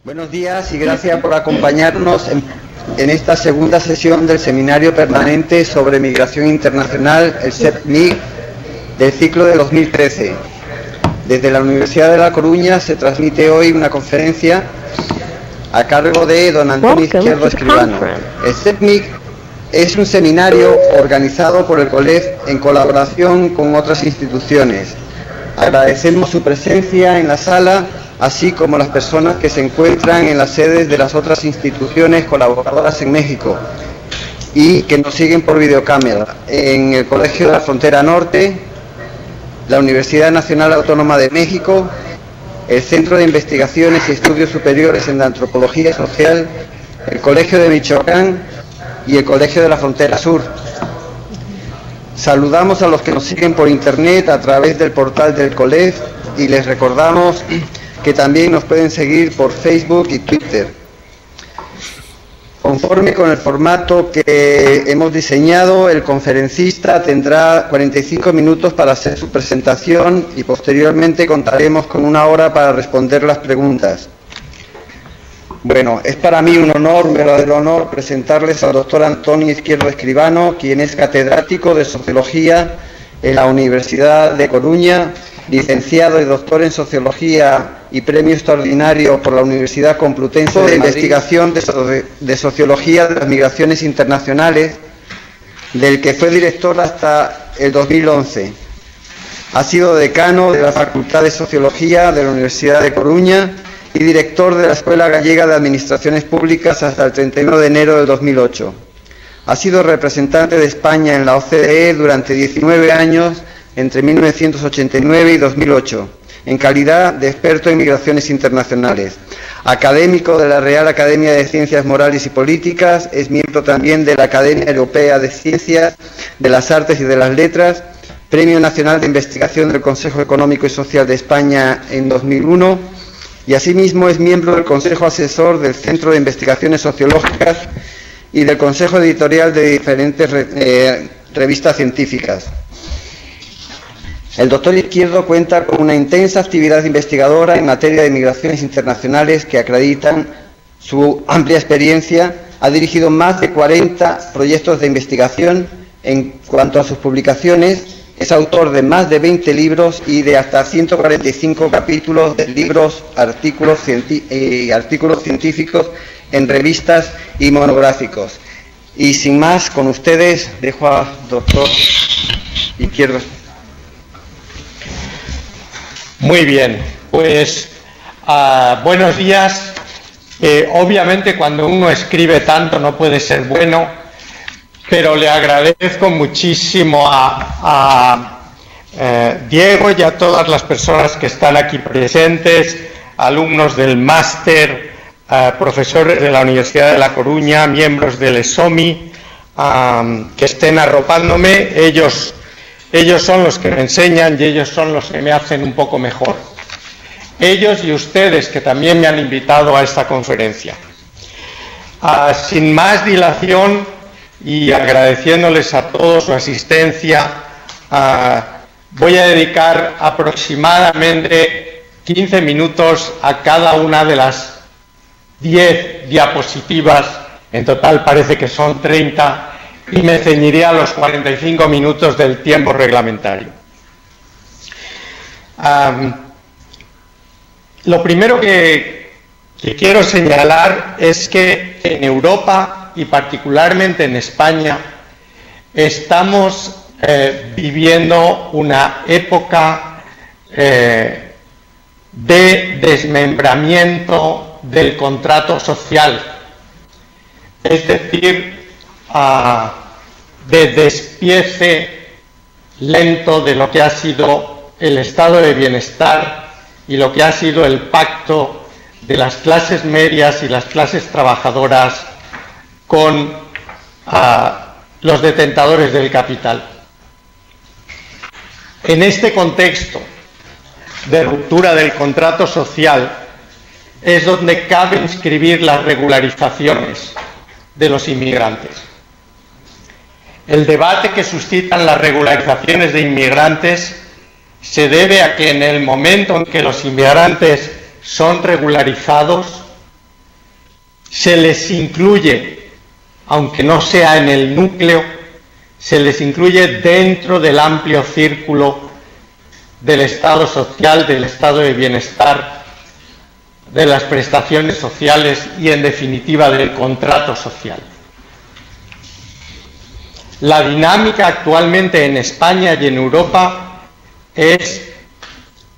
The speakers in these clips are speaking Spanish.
Buenos días y gracias por acompañarnos en esta segunda sesión del Seminario Permanente sobre Migración Internacional, el SEPMIG, del ciclo de 2013. Desde la Universidad de La Coruña se transmite hoy una conferencia a cargo de don Antonio Izquierdo Escribano. El SEPMIG es un seminario organizado por el COLEF en colaboración con otras instituciones. Agradecemos su presencia en la sala, así como las personas que se encuentran en las sedes de las otras instituciones colaboradoras en México y que nos siguen por videocámara, en el Colegio de la Frontera Norte, la Universidad Nacional Autónoma de México, el Centro de Investigaciones y Estudios Superiores en la Antropología Social, el Colegio de Michoacán y el Colegio de la Frontera Sur. Saludamos a los que nos siguen por internet a través del portal del COLEF y les recordamos que también nos pueden seguir por Facebook y Twitter. Conforme con el formato que hemos diseñado, el conferencista tendrá 45 minutos para hacer su presentación y posteriormente contaremos con 1 hora para responder las preguntas. Bueno, es para mí un honor, un verdadero honor, presentarles al doctor Antonio Izquierdo Escribano, quien es catedrático de Sociología en la Universidad de Coruña, licenciado y doctor en Sociología y premio extraordinario por la Universidad Complutense de Investigación de Sociología de las Migraciones Internacionales, del que fue director hasta el 2011. Ha sido decano de la Facultad de Sociología de la Universidad de Coruña y director de la Escuela Gallega de Administraciones Públicas hasta el 31 de enero del 2008. Ha sido representante de España en la OCDE durante 19 años, entre 1989 y 2008, en calidad de experto en migraciones internacionales. Académico de la Real Academia de Ciencias Morales y Políticas, es miembro también de la Academia Europea de Ciencias, de las Artes y de las Letras, Premio Nacional de Investigación del Consejo Económico y Social de España en 2001, y asimismo es miembro del Consejo Asesor del Centro de Investigaciones Sociológicas y del Consejo Editorial de diferentes revistas científicas. El doctor Izquierdo cuenta con una intensa actividad investigadora en materia de migraciones internacionales que acreditan su amplia experiencia. Ha dirigido más de 40 proyectos de investigación. En cuanto a sus publicaciones, es autor de más de 20 libros y de hasta 145 capítulos de libros, artículos científicos en revistas y monográficos. Y sin más, con ustedes, dejo al doctor Izquierdo. Muy bien, pues buenos días. Obviamente cuando uno escribe tanto no puede ser bueno, pero le agradezco muchísimo a Diego y a todas las personas que están aquí presentes, alumnos del máster, profesores de la Universidad de La Coruña, miembros del ESOMI, que estén arropándome. Ellos son los que me enseñan y ellos son los que me hacen un poco mejor. Ellos y ustedes que también me han invitado a esta conferencia. Sin más dilación y agradeciéndoles a todos su asistencia, voy a dedicar aproximadamente 15 minutos a cada una de las 10 diapositivas. En total parece que son 30. Y me ceñiré a los 45 minutos del tiempo reglamentario. Lo primero que quiero señalar es que en Europa y particularmente en España estamos viviendo una época de desmembramiento del contrato social, es decir, de despiece lento de lo que ha sido el estado de bienestar y lo que ha sido el pacto de las clases medias y las clases trabajadoras con los detentadores del capital. En este contexto de ruptura del contrato social es donde cabe inscribir las regularizaciones de los inmigrantes. El debate que suscitan las regularizaciones de inmigrantes se debe a que en el momento en que los inmigrantes son regularizados, se les incluye, aunque no sea en el núcleo, se les incluye dentro del amplio círculo del Estado social, del estado de bienestar, de las prestaciones sociales y, en definitiva, del contrato social. La dinámica actualmente en España y en Europa es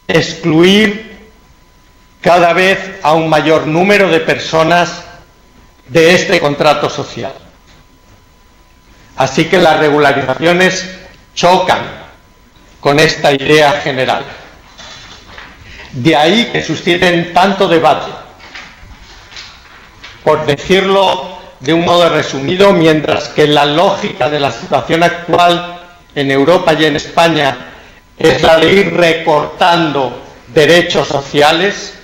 excluir cada vez a un mayor número de personas de este contrato social. Así que las regularizaciones chocan con esta idea general. De ahí que susciten tanto debate. Por decirlo de un modo resumido, mientras que la lógica de la situación actual en Europa y en España es la de ir recortando derechos sociales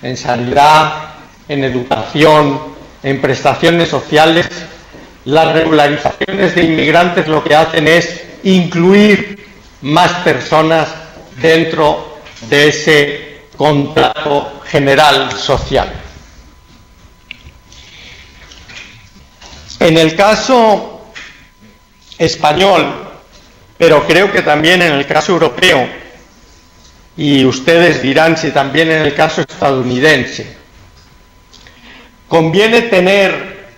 en sanidad, en educación, en prestaciones sociales, las regularizaciones de inmigrantes lo que hacen es incluir más personas dentro de ese contrato general social. En el caso español, pero creo que también en el caso europeo, y ustedes dirán si también en el caso estadounidense, conviene tener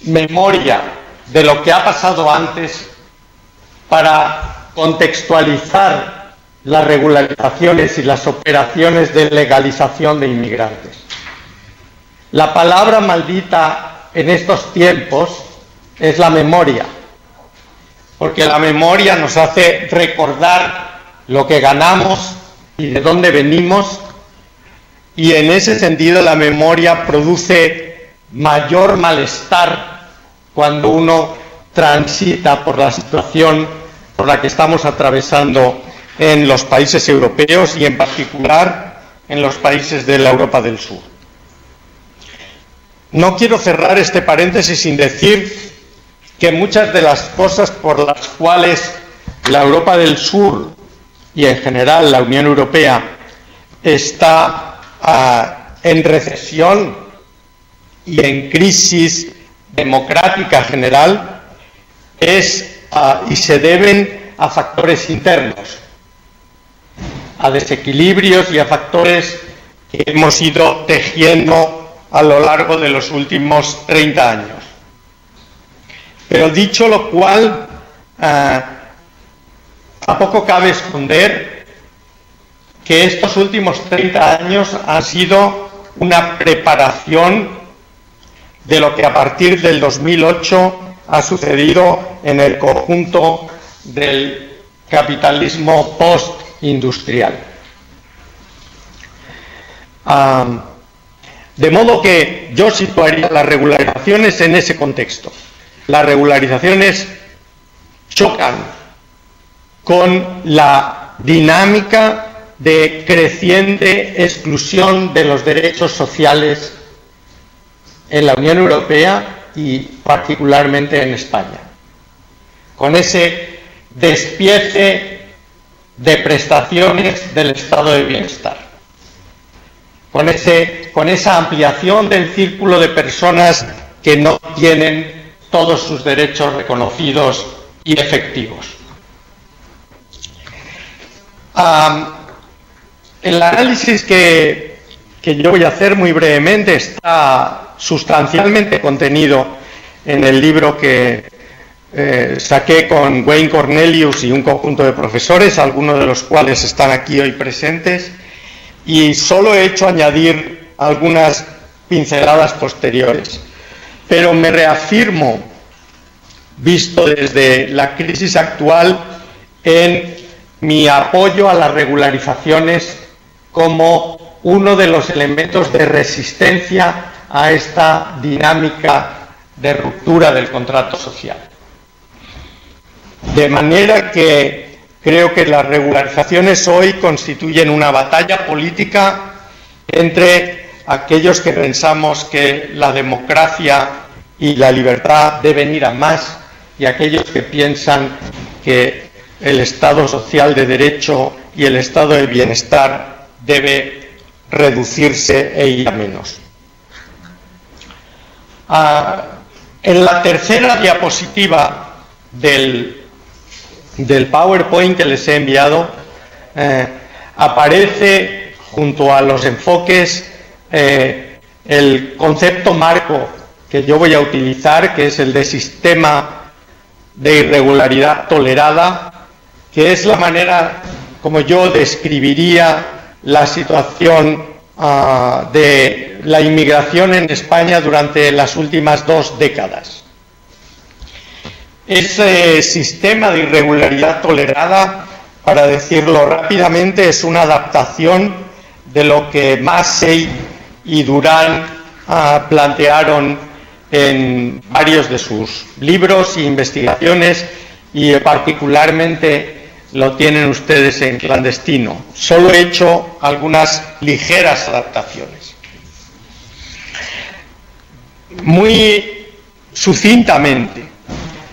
memoria de lo que ha pasado antes para contextualizar las regularizaciones y las operaciones de legalización de inmigrantes. La palabra maldita en estos tiempos es la memoria, porque la memoria nos hace recordar lo que ganamos y de dónde venimos, y en ese sentido la memoria produce mayor malestar cuando uno transita por la situación por la que estamos atravesando en los países europeos y en particular en los países de la Europa del Sur. No quiero cerrar este paréntesis sin decir que muchas de las cosas por las cuales la Europa del Sur y en general la Unión Europea está en recesión y en crisis democrática general y se deben a factores internos, a desequilibrios y a factores que hemos ido tejiendo a lo largo de los últimos 30 años. Pero dicho lo cual, tampoco cabe esconder que estos últimos 30 años han sido una preparación de lo que a partir del 2008 ha sucedido en el conjunto del capitalismo postindustrial. De modo que yo situaría las regularizaciones en ese contexto. Las regularizaciones chocan con la dinámica de creciente exclusión de los derechos sociales en la Unión Europea y particularmente en España, con ese despiece de prestaciones del estado de bienestar, con esa ampliación del círculo de personas que no tienen todos sus derechos reconocidos y efectivos. El análisis que yo voy a hacer muy brevemente está sustancialmente contenido en el libro que saqué con Wayne Cornelius y un conjunto de profesores, algunos de los cuales están aquí hoy presentes, y solo he hecho añadir algunas pinceladas posteriores. Pero me reafirmo, visto desde la crisis actual, en mi apoyo a las regularizaciones como uno de los elementos de resistencia a esta dinámica de ruptura del contrato social. De manera que creo que las regularizaciones hoy constituyen una batalla política entre aquellos que pensamos que la democracia y la libertad deben ir a más y aquellos que piensan que el Estado social de derecho y el Estado de bienestar debe reducirse e ir a menos. En la tercera diapositiva del PowerPoint que les he enviado aparece junto a los enfoques el concepto marco que yo voy a utilizar, que es el de sistema de irregularidad tolerada, que es la manera como yo describiría la situación de la inmigración en España durante las últimas 2 décadas. Ese sistema de irregularidad tolerada, para decirlo rápidamente, es una adaptación de lo que Massey y Durán plantearon en varios de sus libros e investigaciones, y particularmente lo tienen ustedes en Clandestino. Solo he hecho algunas ligeras adaptaciones. Muy sucintamente,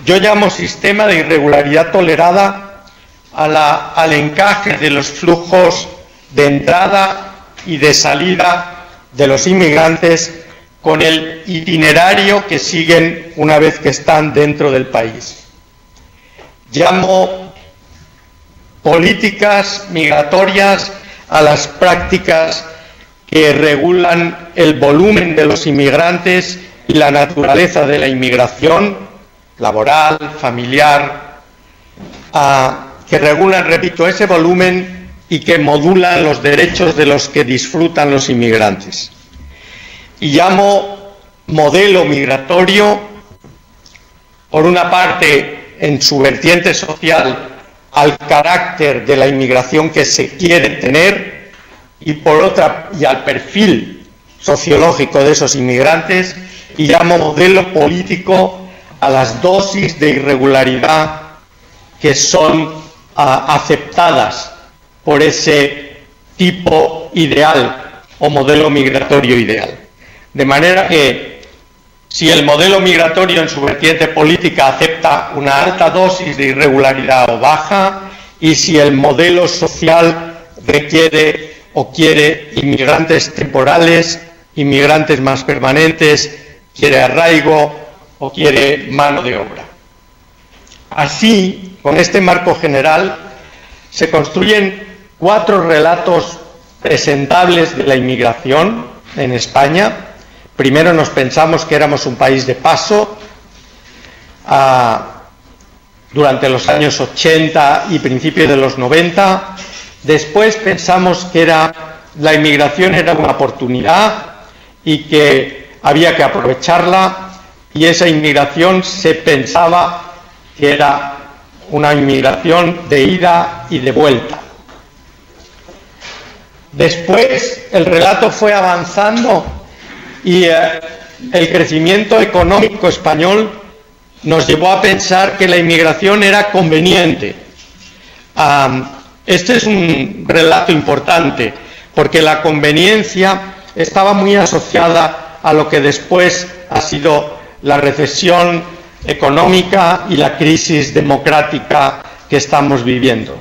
yo llamo sistema de irregularidad tolerada al encaje de los flujos de entrada y de salida de los inmigrantes con el itinerario que siguen una vez que están dentro del país. Llamo políticas migratorias a las prácticas que regulan el volumen de los inmigrantes y la naturaleza de la inmigración laboral, familiar, que regulan, repito, ese volumen y que modulan los derechos de los que disfrutan los inmigrantes. Y llamo modelo migratorio, por una parte, en su vertiente social, al carácter de la inmigración que se quiere tener, y por otra, y al perfil sociológico de esos inmigrantes, y llamo modelo político a las dosis de irregularidad que son aceptadas por ese tipo ideal o modelo migratorio ideal. De manera que, si el modelo migratorio en su vertiente política acepta una alta dosis de irregularidad o baja, y si el modelo social requiere o quiere inmigrantes temporales, inmigrantes más permanentes, quiere arraigo o quiere mano de obra. Así, con este marco general, se construyen 4 relatos presentables de la inmigración en España. Primero nos pensamos que éramos un país de paso durante los años 80 y principios de los 90. Después pensamos que la inmigración era una oportunidad y que había que aprovecharla, y esa inmigración se pensaba que era una inmigración de ida y de vuelta. Después el relato fue avanzando y el crecimiento económico español nos llevó a pensar que la inmigración era conveniente. Este es un relato importante, porque la conveniencia estaba muy asociada a lo que después ha sido la recesión económica y la crisis democrática que estamos viviendo.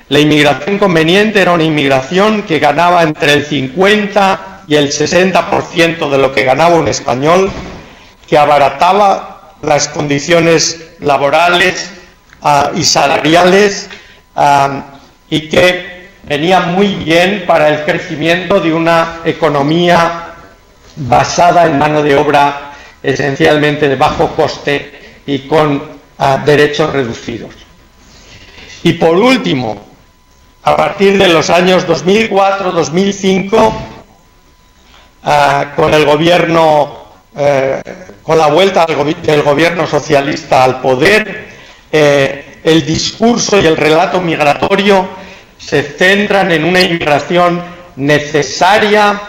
La inmigración conveniente era una inmigración que ganaba entre el 50 y el 60% de lo que ganaba un español, que abarataba las condiciones laborales y salariales, y que venía muy bien para el crecimiento de una economía basada en mano de obra esencialmente de bajo coste y con derechos reducidos. Y por último, a partir de los años 2004-2005, con el gobierno, con la vuelta del gobierno socialista al poder, el discurso y el relato migratorio se centran en una inmigración necesaria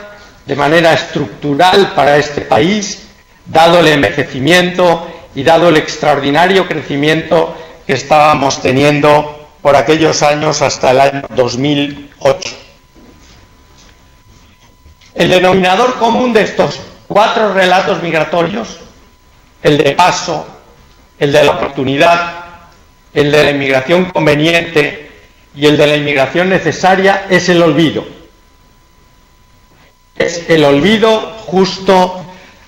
de manera estructural para este país, dado el envejecimiento y dado el extraordinario crecimiento que estábamos teniendo por aquellos años hasta el año 2008. El denominador común de estos 4 relatos migratorios, el de paso, el de la oportunidad, el de la inmigración conveniente y el de la inmigración necesaria, es el olvido. Es el olvido justo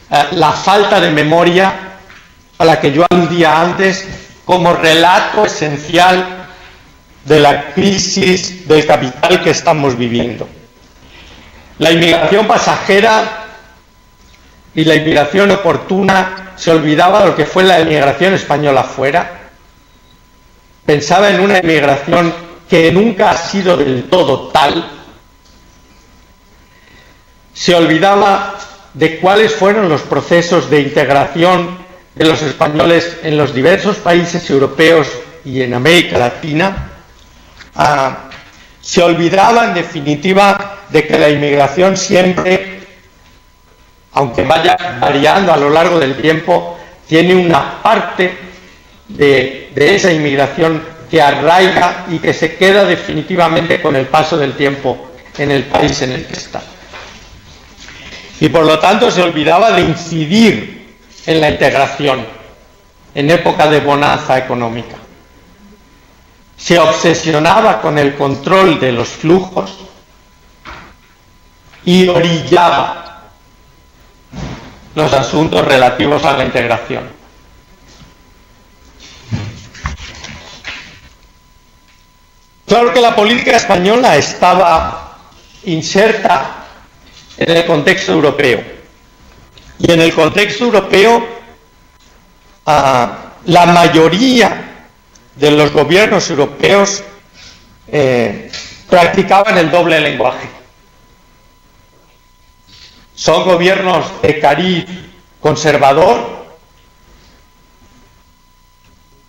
la falta de memoria a la que yo aludía antes como relato esencial de la crisis del capital que estamos viviendo. La inmigración pasajera y la inmigración oportuna se olvidaba de lo que fue la inmigración española fuera. Pensaba en una inmigración que nunca ha sido del todo tal. Se olvidaba de cuáles fueron los procesos de integración de los españoles en los diversos países europeos y en América Latina. Se olvidaba, en definitiva, de que la inmigración siempre, aunque vaya variando a lo largo del tiempo, tiene una parte de esa inmigración que arraiga y que se queda definitivamente con el paso del tiempo en el país en el que está. Y por lo tanto se olvidaba de incidir en la integración en época de bonanza económica. Se obsesionaba con el control de los flujos y orillaba los asuntos relativos a la integración. Claro que la política española estaba inserta en el contexto europeo. Y en el contexto europeo, la mayoría de los gobiernos europeos practicaban el doble lenguaje. Son gobiernos de cariz conservador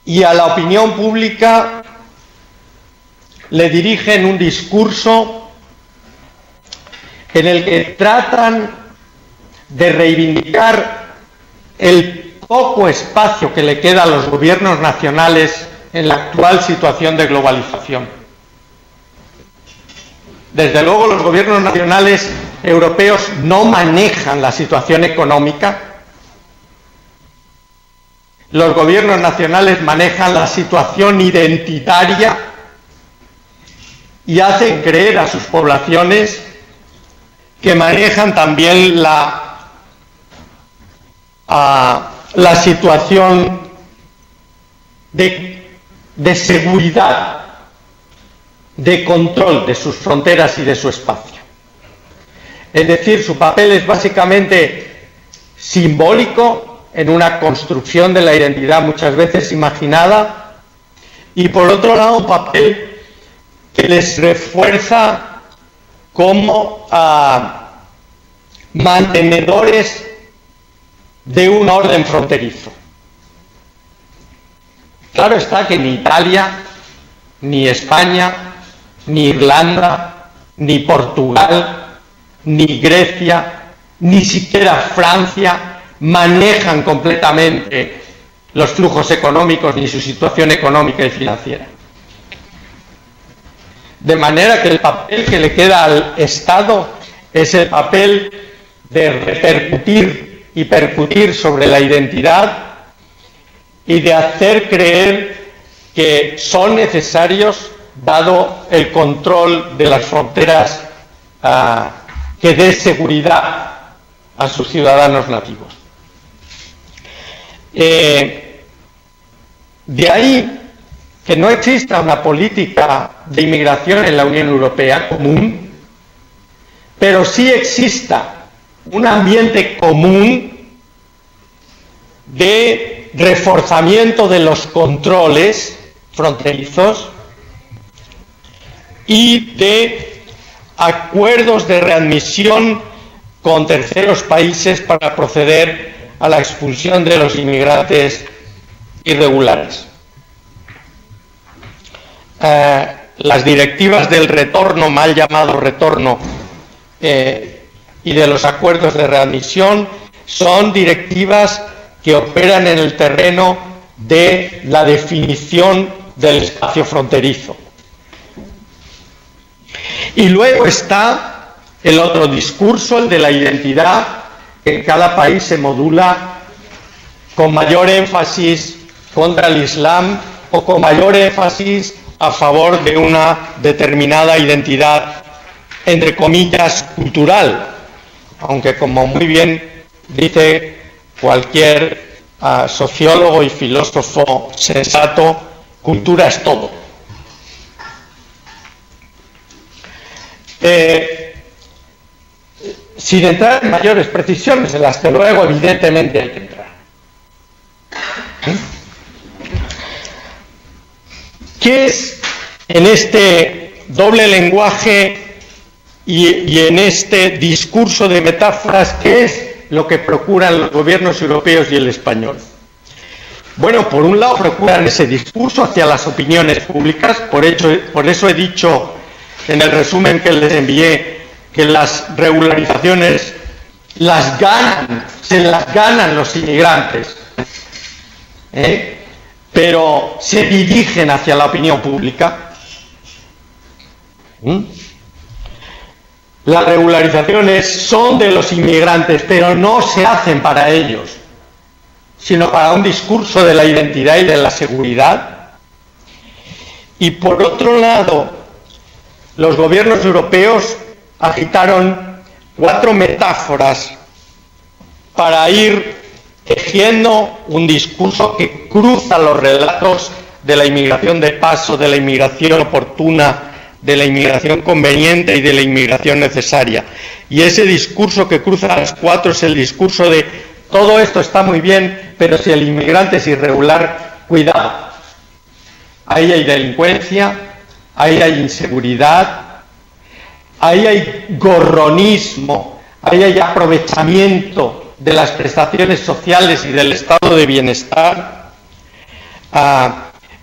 y a la opinión pública le dirigen un discurso en el que tratan de reivindicar el poco espacio que le queda a los gobiernos nacionales en la actual situación de globalización. Desde luego, los gobiernos nacionales europeos no manejan la situación económica. Los gobiernos nacionales manejan la situación identitaria y hacen creer a sus poblaciones que manejan también la situación de seguridad, de control de sus fronteras y de su espacio. Es decir, su papel es básicamente simbólico en una construcción de la identidad muchas veces imaginada, y por otro lado un papel que les refuerza como mantenedores de un orden fronterizo. Claro está que ni Italia, ni España, ni Irlanda, ni Portugal, ni Grecia, ni siquiera Francia manejan completamente los flujos económicos ni su situación económica y financiera. De manera que el papel que le queda al Estado es el papel de repercutir y percutir sobre la identidad y de hacer creer que son necesarios, dado el control de las fronteras, que dé seguridad a sus ciudadanos nativos. De ahí que no exista una política de inmigración en la Unión Europea común, pero sí exista un ambiente común de reforzamiento de los controles fronterizos y de acuerdos de readmisión con terceros países para proceder a la expulsión de los inmigrantes irregulares. Las directivas del retorno, mal llamado retorno, y de los acuerdos de readmisión son directivas que operan en el terreno de la definición del espacio fronterizo. Y luego está el otro discurso, el de la identidad, que en cada país se modula con mayor énfasis contra el Islam o con mayor énfasis a favor de una determinada identidad, entre comillas, cultural, aunque como muy bien dice cualquier sociólogo y filósofo sensato, cultura es todo. Sin entrar en mayores precisiones, en las que luego evidentemente hay que entrar. ¿Qué es en este doble lenguaje y en este discurso de metáforas, qué es lo que procuran los gobiernos europeos y el español? Bueno, por un lado procuran ese discurso hacia las opiniones públicas, por eso he dicho en el resumen que les envié que las regularizaciones se las ganan los inmigrantes, pero se dirigen hacia la opinión pública. Las regularizaciones son de los inmigrantes, pero no se hacen para ellos, sino para un discurso de la identidad y de la seguridad. Y por otro lado, los gobiernos europeos agitaron 4 metáforas para ir tejiendo un discurso que cruza los relatos de la inmigración de paso, de la inmigración oportuna, de la inmigración conveniente y de la inmigración necesaria. Y ese discurso que cruza las 4 es el discurso de todo esto está muy bien, pero si el inmigrante es irregular, cuidado. Ahí hay delincuencia, ahí hay inseguridad, ahí hay gorronismo, ahí hay aprovechamiento de las prestaciones sociales y del estado de bienestar.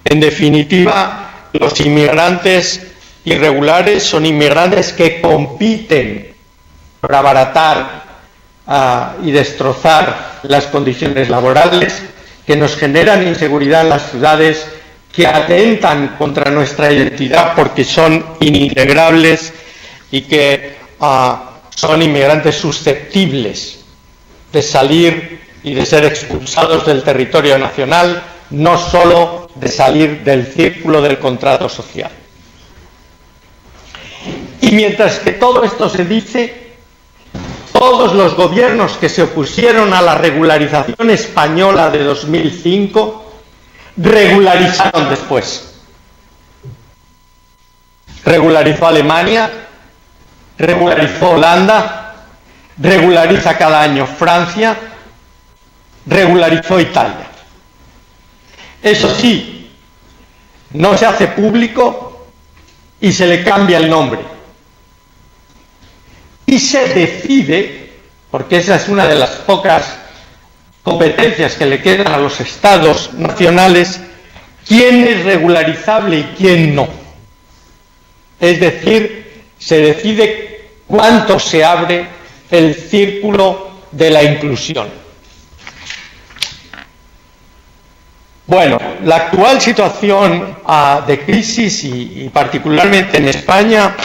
En definitiva, los inmigrantes irregulares son inmigrantes que compiten para abaratar y destrozar las condiciones laborales, que nos generan inseguridad en las ciudades, que atentan contra nuestra identidad porque son inintegrables y que son inmigrantes susceptibles de salir y de ser expulsados del territorio nacional, no solo de salir del círculo del contrato social. Y mientras que todo esto se dice, todos los gobiernos que se opusieron a la regularización española de 2005 regularizaron después. Regularizó Alemania, regularizó Holanda, regulariza cada año Francia, regularizó Italia. Eso sí, no se hace público y se le cambia el nombre. Y se decide, porque esa es una de las pocas competencias que le quedan a los estados nacionales, quién es regularizable y quién no. Es decir, se decide cuánto se abre el círculo de la inclusión. Bueno, la actual situación de crisis y particularmente en España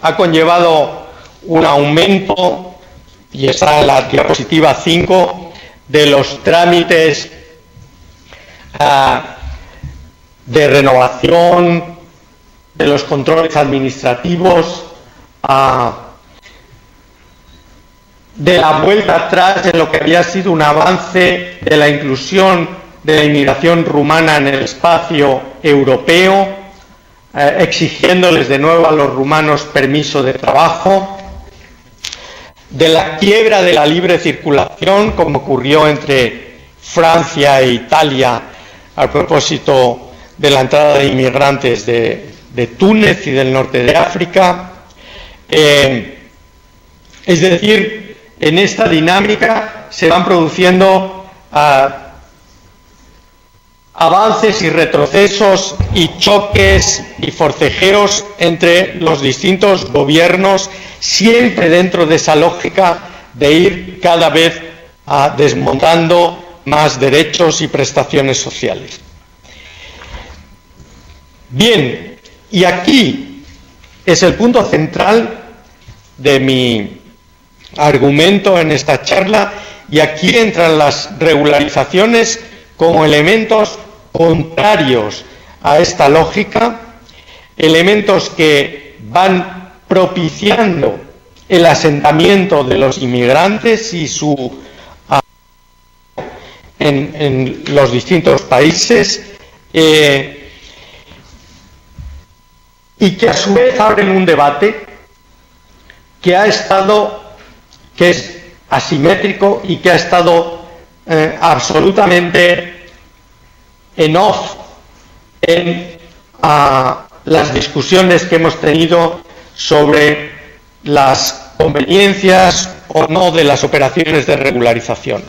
ha conllevado un aumento, y está en la diapositiva 5, de los trámites de renovación, de los controles administrativos, de la vuelta atrás en lo que había sido un avance de la inclusión de la inmigración rumana en el espacio europeo, exigiéndoles de nuevo a los rumanos permiso de trabajo, de la quiebra de la libre circulación, como ocurrió entre Francia e Italia a propósito de la entrada de inmigrantes de Túnez y del norte de África. Es decir, en esta dinámica se van produciendo avances y retrocesos y choques y forcejeos entre los distintos gobiernos, siempre dentro de esa lógica de ir cada vez desmontando más derechos y prestaciones sociales. Bien, y aquí es el punto central de mi argumento en esta charla, y aquí entran las regularizaciones como elementos contrarios a esta lógica, elementos que van propiciando el asentamiento de los inmigrantes y su en los distintos países y que a su vez abren un debate que es asimétrico y que ha estado absolutamente en off en las discusiones que hemos tenido sobre las conveniencias o no de las operaciones de regularización.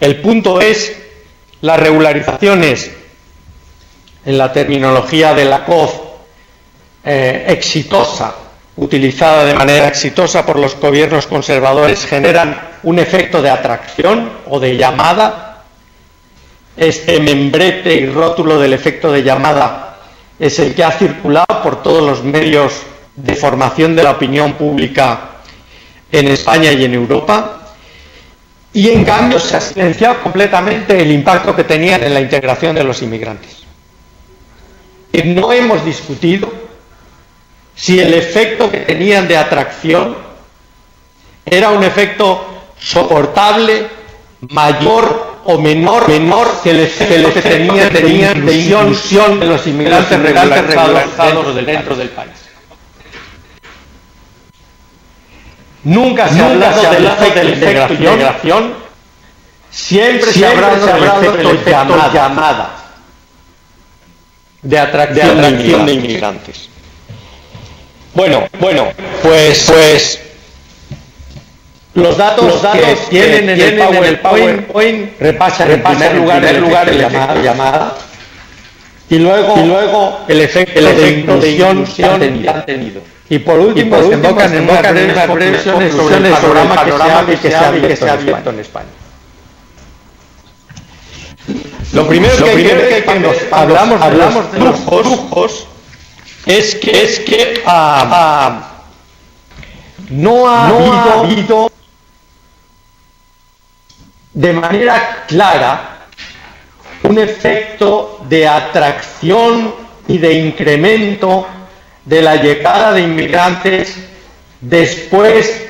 El punto es, las regularizaciones, en la terminología de la COF, exitosa, utilizada de manera exitosa por los gobiernos conservadores, generan un efecto de atracción o de llamada. Este membrete y rótulo del efecto de llamada es el que ha circulado por todos los medios de formación de la opinión pública en España y en Europa, y en cambio se ha silenciado completamente el impacto que tenían en la integración de los inmigrantes. No hemos discutido si el efecto que tenían de atracción era un efecto soportable, mayor o menor que el efecto que tenían de inclusión de los inmigrantes regularizados dentro del país. Nunca se ha hablado del efecto de integración, siempre se ha hablado del efecto llamada de atracción de inmigrantes. Bueno, pues los datos que tienen en el PowerPoint repasan en primer lugar el llamada y luego el efecto de inclusión que han tenido. Y por último se enfocan en unas breves conclusiones sobre el panorama que se ha abierto en España. Lo primero que cuando hablamos de los flujos es que no ha habido de manera clara un efecto de atracción y de incremento de la llegada de inmigrantes después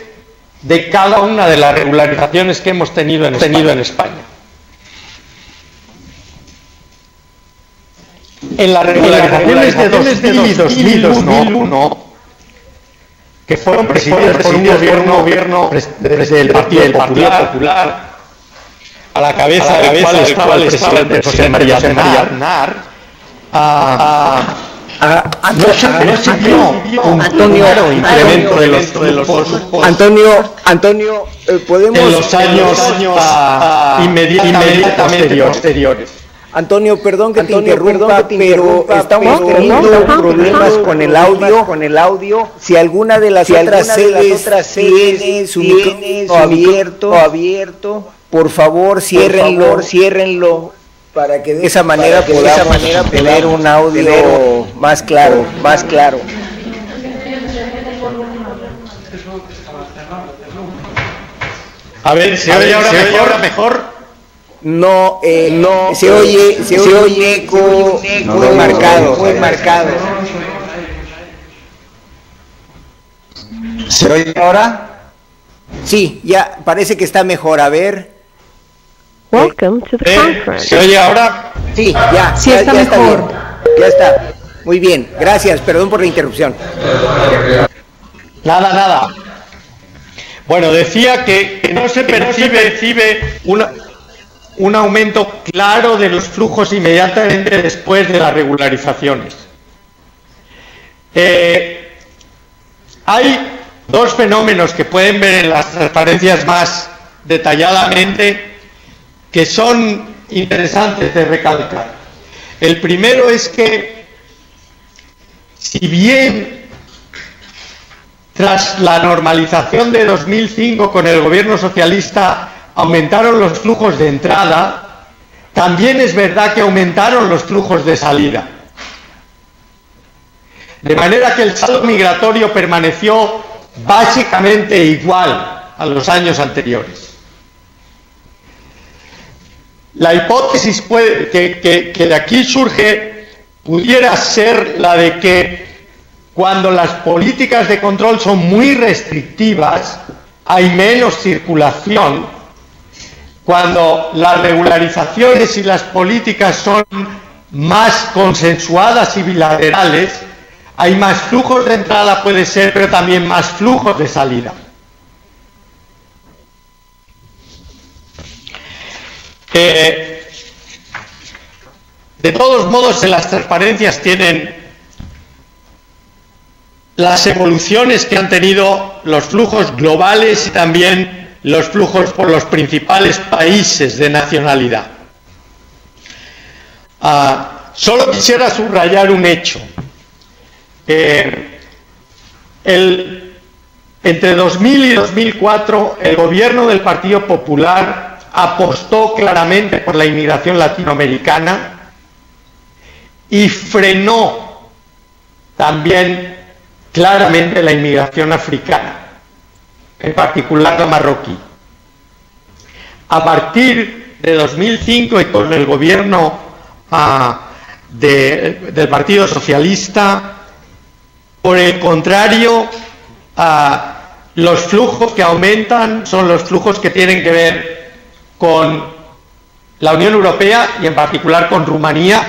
de cada una de las regularizaciones que hemos tenido en España. En las regularizaciones de 2000 y 2001, que fueron presididas por un gobierno desde el Partido Popular, a la cabeza del cual estaba el presidente José María Aznar, no se vio un claro incremento de los flujos. Antonio, podemos en los años inmediatamente posteriores. Antonio, perdón que te interrumpa, pero estamos teniendo problemas con el audio. Si alguna de las otras sedes tiene su micrófono abierto, por favor, ciérrenlo. Para que de esa manera podamos tener un audio más claro. A ver, ¿se oye ahora mejor? No, se oye eco muy marcado. ¿Se oye ahora? Sí, ya parece que está mejor. A ver. Welcome to the conference. ¿Se oye ahora? Sí, ya está mejor. Ya está. Muy bien, gracias, perdón por la interrupción. Nada. Bueno, decía que no se percibe un aumento claro de los flujos inmediatamente después de las regularizaciones. Hay dos fenómenos que pueden ver en las transparencias más detalladamente que son interesantes de recalcar. El primero es que, si bien tras la normalización de 2005 con el gobierno socialista aumentaron los flujos de entrada, también es verdad que aumentaron los flujos de salida. De manera que el saldo migratorio permaneció básicamente igual a los años anteriores. La hipótesis que de aquí surge pudiera ser la de que cuando las políticas de control son muy restrictivas, hay menos circulación cuando las regularizaciones y las políticas son más consensuadas y bilaterales, hay más flujos de entrada, puede ser, pero también más flujos de salida. De todos modos, en las transparencias tienen las evoluciones que han tenido los flujos globales y también los flujos por los principales países de nacionalidad. Solo quisiera subrayar un hecho. Entre 2000 y 2004, el gobierno del Partido Popular apostó claramente por la inmigración latinoamericana y frenó también claramente la inmigración africana, en particular la marroquí. A partir de 2005 y con el gobierno del Partido Socialista, por el contrario, los flujos que aumentan son los flujos que tienen que ver con la Unión Europea y en particular con Rumanía,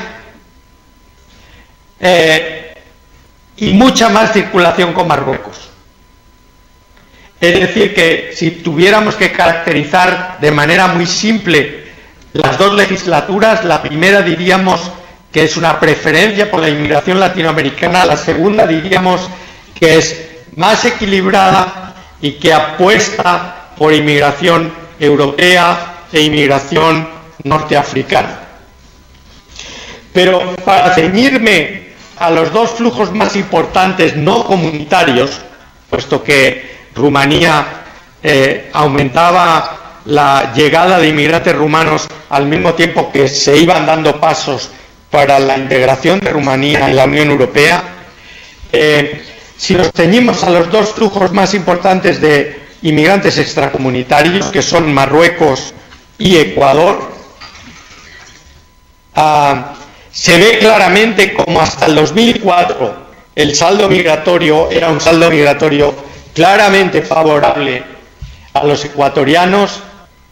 y mucha más circulación con Marruecos. Es decir, que si tuviéramos que caracterizar de manera muy simple las dos legislaturas, la primera diríamos que es una preferencia por la inmigración latinoamericana, la segunda diríamos que es más equilibrada y que apuesta por inmigración europea e inmigración norteafricana. Pero para ceñirme a los dos flujos más importantes no comunitarios, puesto que Rumanía aumentaba la llegada de inmigrantes rumanos al mismo tiempo que se iban dando pasos para la integración de Rumanía en la Unión Europea, si nos ceñimos a los dos flujos más importantes de inmigrantes extracomunitarios, que son Marruecos y Ecuador, se ve claramente como hasta el 2004 el saldo migratorio era un saldo migratorio claramente favorable a los ecuatorianos,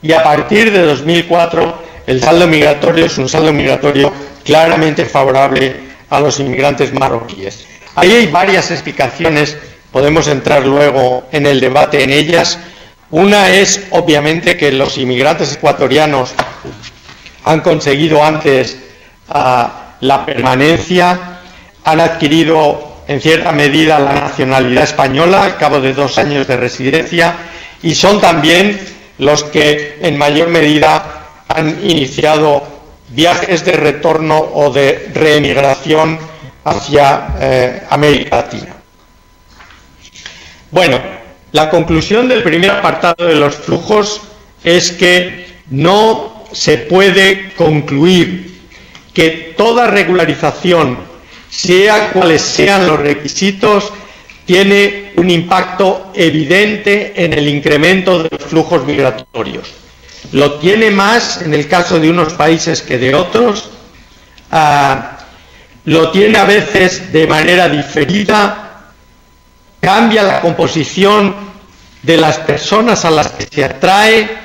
y a partir de 2004 el saldo migratorio es un saldo migratorio claramente favorable a los inmigrantes marroquíes. Ahí hay varias explicaciones, podemos entrar luego en el debate en ellas. Una es obviamente que los inmigrantes ecuatorianos han conseguido antes la permanencia, han adquirido en cierta medida la nacionalidad española al cabo de 2 años de residencia, y son también los que en mayor medida han iniciado viajes de retorno o de reemigración hacia América Latina. Bueno, la conclusión del primer apartado de los flujos es que no se puede concluir que toda regularización, sea cuales sean los requisitos, tiene un impacto evidente en el incremento de los flujos migratorios. Lo tiene más en el caso de unos países que de otros, lo tiene a veces de manera diferida, cambia la composición de las personas a las que se atrae,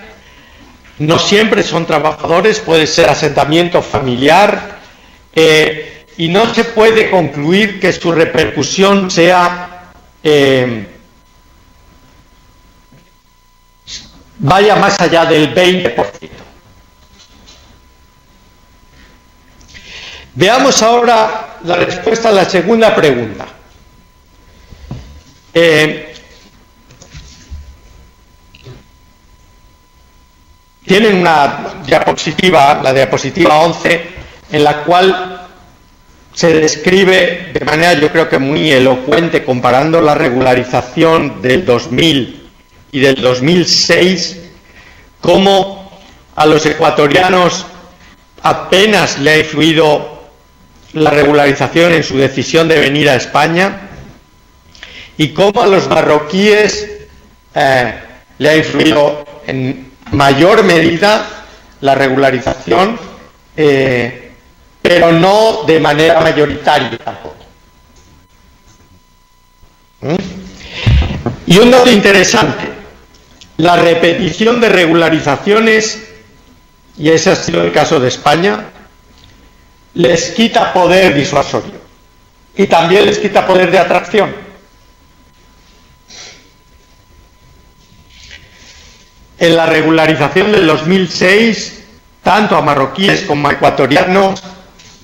no siempre son trabajadores, puede ser asentamiento familiar, y no se puede concluir que su repercusión sea vaya más allá del 20%. Veamos ahora la respuesta a la segunda pregunta. Tienen una diapositiva, la diapositiva 11, en la cual se describe de manera, yo creo que muy elocuente, comparando la regularización del 2000 y del 2006, cómo a los ecuatorianos apenas le ha influido la regularización en su decisión de venir a España, y cómo a los marroquíes le ha influido en mayor medida la regularización, pero no de manera mayoritaria tampoco. Y un dato interesante: la repetición de regularizaciones y ese ha sido el caso de España, les quita poder disuasorio y también les quita poder de atracción. En la regularización del 2006, tanto a marroquíes como a ecuatorianos,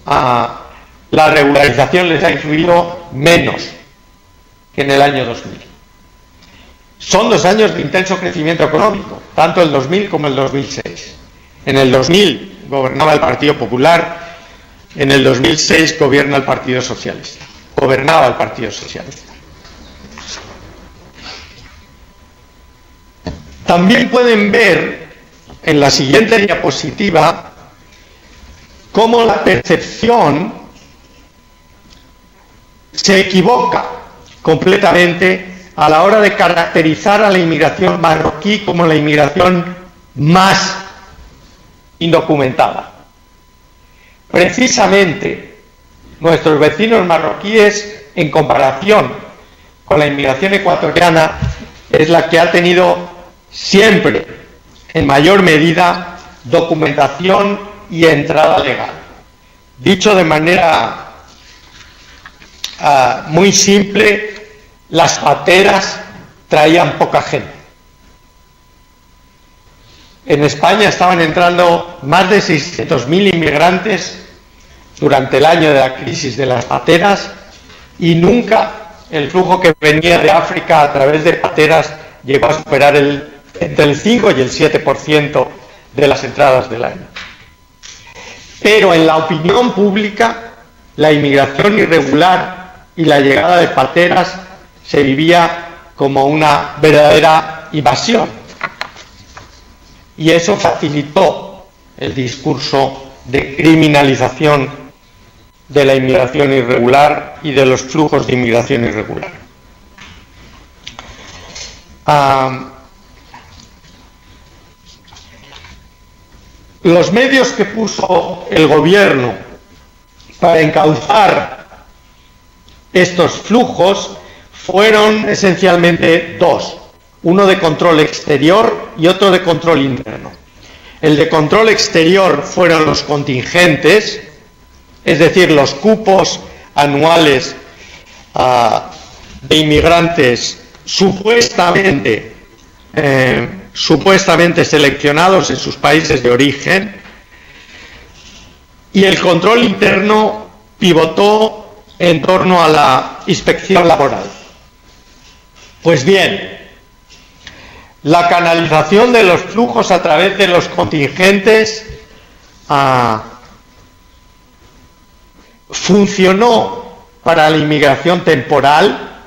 la regularización les ha influido menos que en el año 2000. Son 2 años de intenso crecimiento económico, tanto el 2000 como el 2006. En el 2000 gobernaba el Partido Popular, en el 2006 gobernaba el Partido Socialista. También pueden ver en la siguiente diapositiva cómo la percepción se equivoca completamente a la hora de caracterizar a la inmigración marroquí como la inmigración más indocumentada. Precisamente, nuestros vecinos marroquíes, en comparación con la inmigración ecuatoriana, es la que ha tenido siempre, en mayor medida, documentación y entrada legal. Dicho de manera muy simple, las pateras traían poca gente. En España estaban entrando más de 600.000 inmigrantes durante el año de la crisis de las pateras y nunca el flujo que venía de África a través de pateras llegó a superar entre el 5 y el 7% de las entradas del año. Pero en la opinión pública, la inmigración irregular y la llegada de pateras se vivía como una verdadera invasión. Y eso facilitó el discurso de criminalización de la inmigración irregular y de los flujos de inmigración irregular. Los medios que puso el gobierno para encauzar estos flujos fueron esencialmente 2, uno de control exterior y otro de control interno. El de control exterior fueron los contingentes, es decir, los cupos anuales de inmigrantes supuestamente seleccionados en sus países de origen, y el control interno pivotó en torno a la inspección laboral. Pues bien, la canalización de los flujos a través de los contingentes funcionó para la inmigración temporal,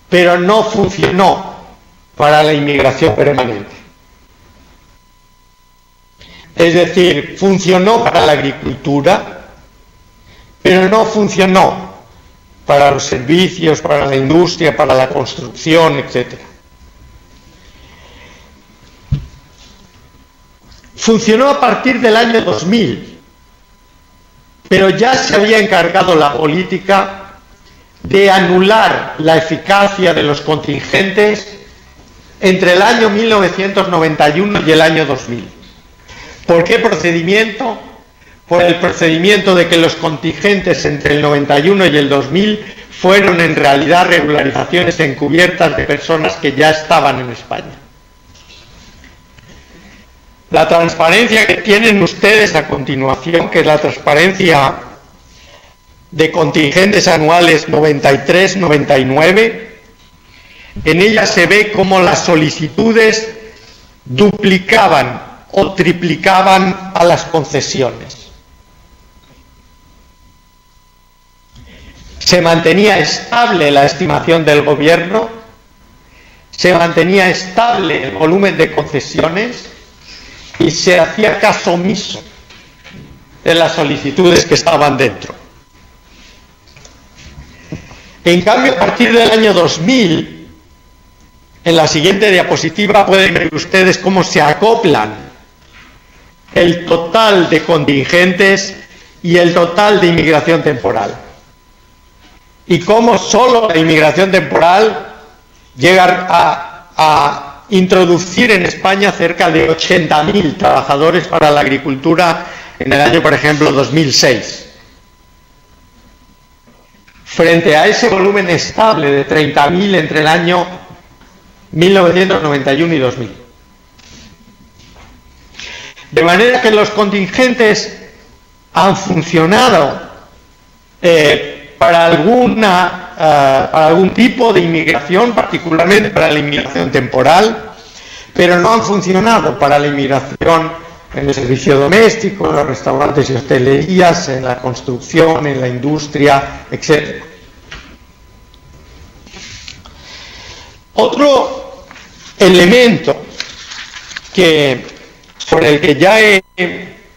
pero no funcionó para la inmigración permanente. Es decir, funcionó para la agricultura, pero no funcionó para los servicios, para la industria, para la construcción, etc. Funcionó a partir del año 2000, pero ya se había encargado la política de anular la eficacia de los contingentes entre el año 1991 y el año 2000. ¿Por qué procedimiento? Por el procedimiento de que los contingentes entre el 91 y el 2000 fueron en realidad regularizaciones encubiertas de personas que ya estaban en España. La transparencia que tienen ustedes a continuación, que es la transparencia de contingentes anuales 93-99, en ella se ve cómo las solicitudes duplicaban o triplicaban a las concesiones. Se mantenía estable la estimación del gobierno, se mantenía estable el volumen de concesiones y se hacía caso omiso de las solicitudes que estaban dentro. En cambio, a partir del año 2000, en la siguiente diapositiva pueden ver ustedes cómo se acoplan el total de contingentes y el total de inmigración temporal. Y cómo solo la inmigración temporal llega introducir en España cerca de 80.000 trabajadores para la agricultura en el año, por ejemplo, 2006. Frente a ese volumen estable de 30.000 entre el año 1991 y 2000. De manera que los contingentes han funcionado para algún tipo de inmigración, particularmente para la inmigración temporal, pero no han funcionado para la inmigración en el servicio doméstico, en los restaurantes y hostelerías, en la construcción, en la industria, etc. Otro elemento sobre el que ya he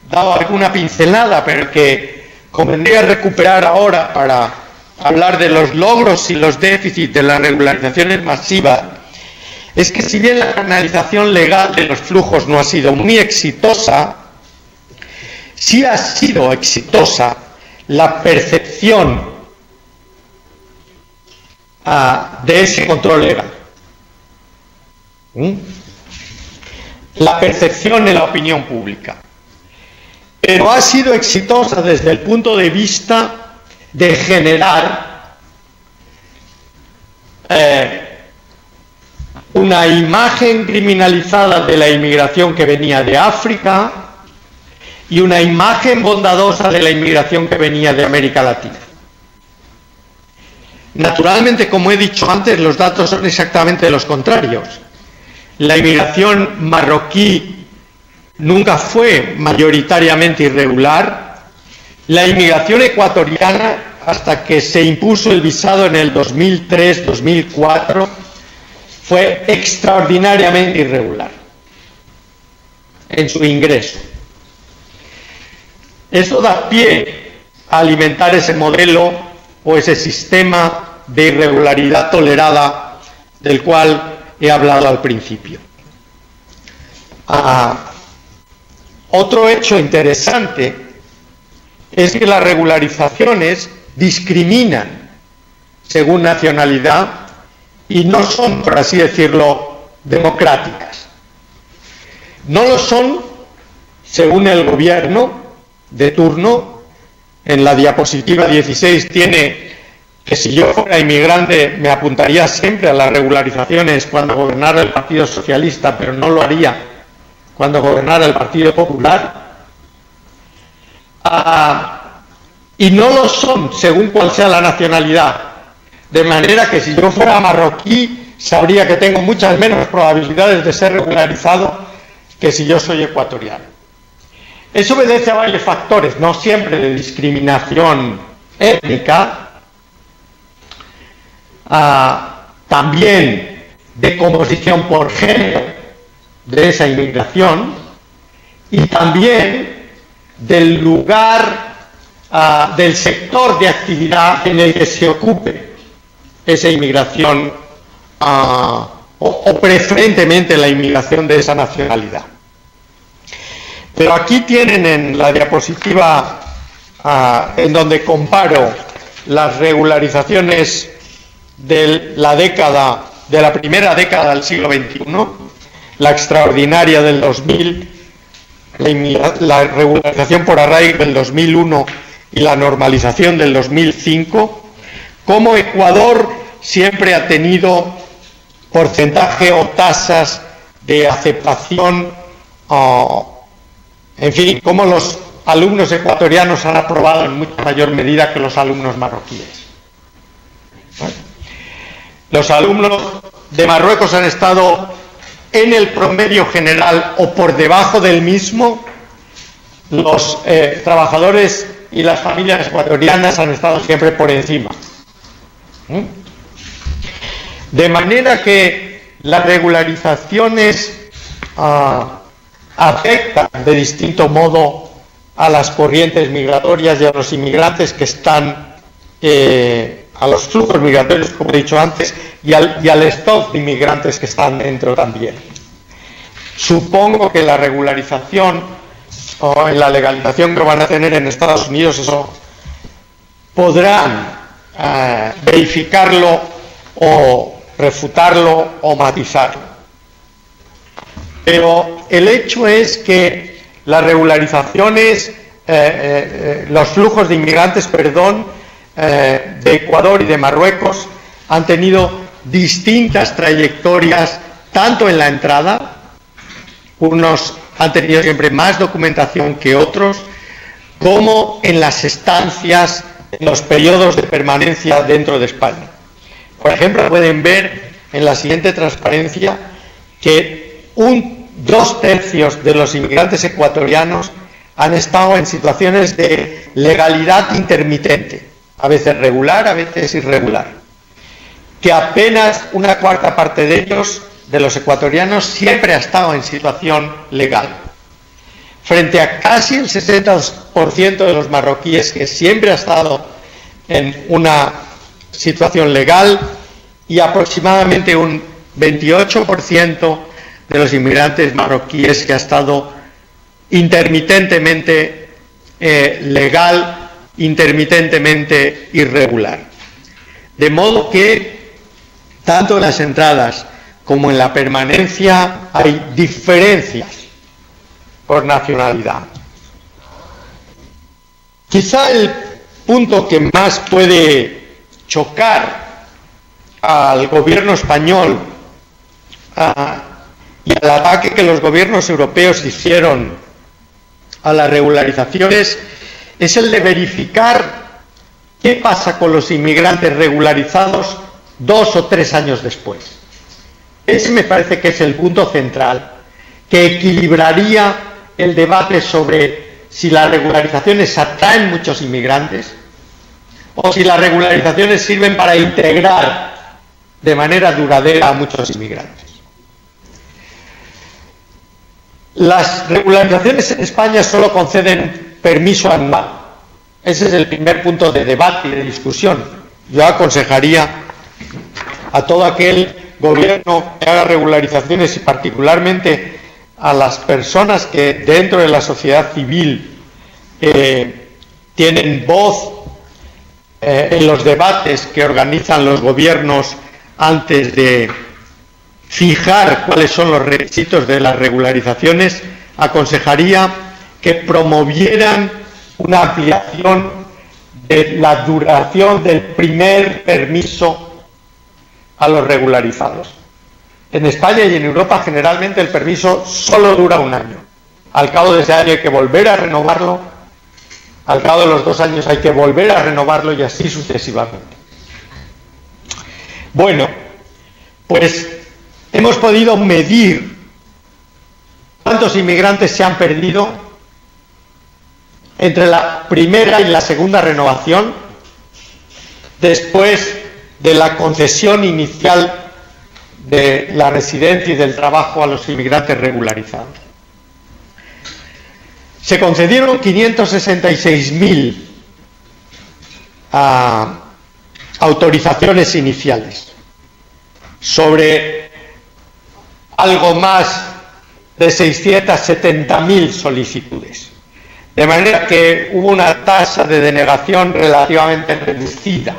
dado alguna pincelada, pero que convendría recuperar ahora para hablar de los logros y los déficits de las regularizaciones masivas, es que si bien la canalización legal de los flujos no ha sido muy exitosa, sí ha sido exitosa la percepción de ese control legal. La percepción en la opinión pública. Pero ha sido exitosa desde el punto de vista de generar una imagen criminalizada de la inmigración que venía de África y una imagen bondadosa de la inmigración que venía de América Latina. Naturalmente, como he dicho antes, los datos son exactamente los contrarios. La inmigración marroquí nunca fue mayoritariamente irregular. La inmigración ecuatoriana, hasta que se impuso el visado en el 2003-2004, fue extraordinariamente irregular en su ingreso. Eso da pie a alimentar ese modelo o ese sistema de irregularidad tolerada del cual he hablado al principio. Otro hecho interesante es que las regularizaciones discriminan según nacionalidad y no son, por así decirlo, democráticas. No lo son según el gobierno de turno. En la diapositiva 16 tiene que si yo fuera inmigrante me apuntaría siempre a las regularizaciones cuando gobernara el Partido Socialista, pero no lo haría cuando gobernara el Partido Popular. Y no lo son según cuál sea la nacionalidad. De manera que si yo fuera marroquí, sabría que tengo muchas menos probabilidades de ser regularizado que si yo soy ecuatoriano. Eso obedece a varios factores, no siempre de discriminación étnica, también de composición por género de esa inmigración y también del lugar, del sector de actividad en el que se ocupe esa inmigración o preferentemente la inmigración de esa nacionalidad. Pero aquí tienen en la diapositiva en donde comparo las regularizaciones de la primera década del siglo XXI, la extraordinaria del 2000, la regularización por arraigo del 2001 y la normalización del 2005, como Ecuador siempre ha tenido porcentaje o tasas de aceptación, en fin, como los alumnos ecuatorianos han aprobado en mucha mayor medida que los alumnos marroquíes. Los alumnos de Marruecos han estado en el promedio general o por debajo del mismo. Los trabajadores y las familias ecuatorianas han estado siempre por encima. De manera que las regularizaciones afectan de distinto modo a las corrientes migratorias y a los inmigrantes que están, a los flujos migratorios, como he dicho antes, y al stock de inmigrantes que están dentro también. Supongo que la regularización o en la legalización que van a tener en Estados Unidos, eso podrán verificarlo o refutarlo o matizarlo. pero el hecho es que las regularizaciones, los flujos de inmigrantes, de Ecuador y de Marruecos han tenido distintas trayectorias, tanto en la entrada, unos han tenido siempre más documentación que otros, como en las estancias, en los periodos de permanencia dentro de España. Por ejemplo, pueden ver en la siguiente transparencia que 2/3 de los inmigrantes ecuatorianos han estado en situaciones de legalidad intermitente, a veces regular, a veces irregular, que apenas 1/4 parte de ellos, de los ecuatorianos, siempre ha estado en situación legal, frente a casi el 60% de los marroquíes que siempre ha estado en una situación legal, y aproximadamente un 28% de los inmigrantes marroquíes que ha estado intermitentemente legal, intermitentemente irregular. De modo que tanto en las entradas como en la permanencia hay diferencias por nacionalidad. Quizá el punto que más puede chocar al gobierno español y al ataque que los gobiernos europeos hicieron a las regularizaciones es el de verificar qué pasa con los inmigrantes regularizados 2 o 3 años después. Ese me parece que es el punto central, que equilibraría el debate sobre si las regularizaciones atraen muchos inmigrantes o si las regularizaciones sirven para integrar de manera duradera a muchos inmigrantes. Las regularizaciones en España solo conceden permiso anual. Ese es el primer punto de debate y de discusión. Yo aconsejaría a todo aquel gobierno que haga regularizaciones, y particularmente a las personas que dentro de la sociedad civil tienen voz en los debates que organizan los gobiernos antes de fijar cuáles son los requisitos de las regularizaciones, aconsejaría que promovieran una ampliación de la duración del primer permiso a los regularizados. En España y en Europa generalmente el permiso solo dura 1 año. Al cabo de ese año hay que volver a renovarlo, al cabo de los 2 años hay que volver a renovarlo y así sucesivamente. Bueno, pues hemos podido medir cuántos inmigrantes se han perdido entre la primera y la segunda renovación después de la concesión inicial de la residencia y del trabajo a los inmigrantes regularizados. Se concedieron 566.000 autorizaciones iniciales sobre algo más de 670.000 solicitudes, de manera que hubo una tasa de denegación relativamente reducida,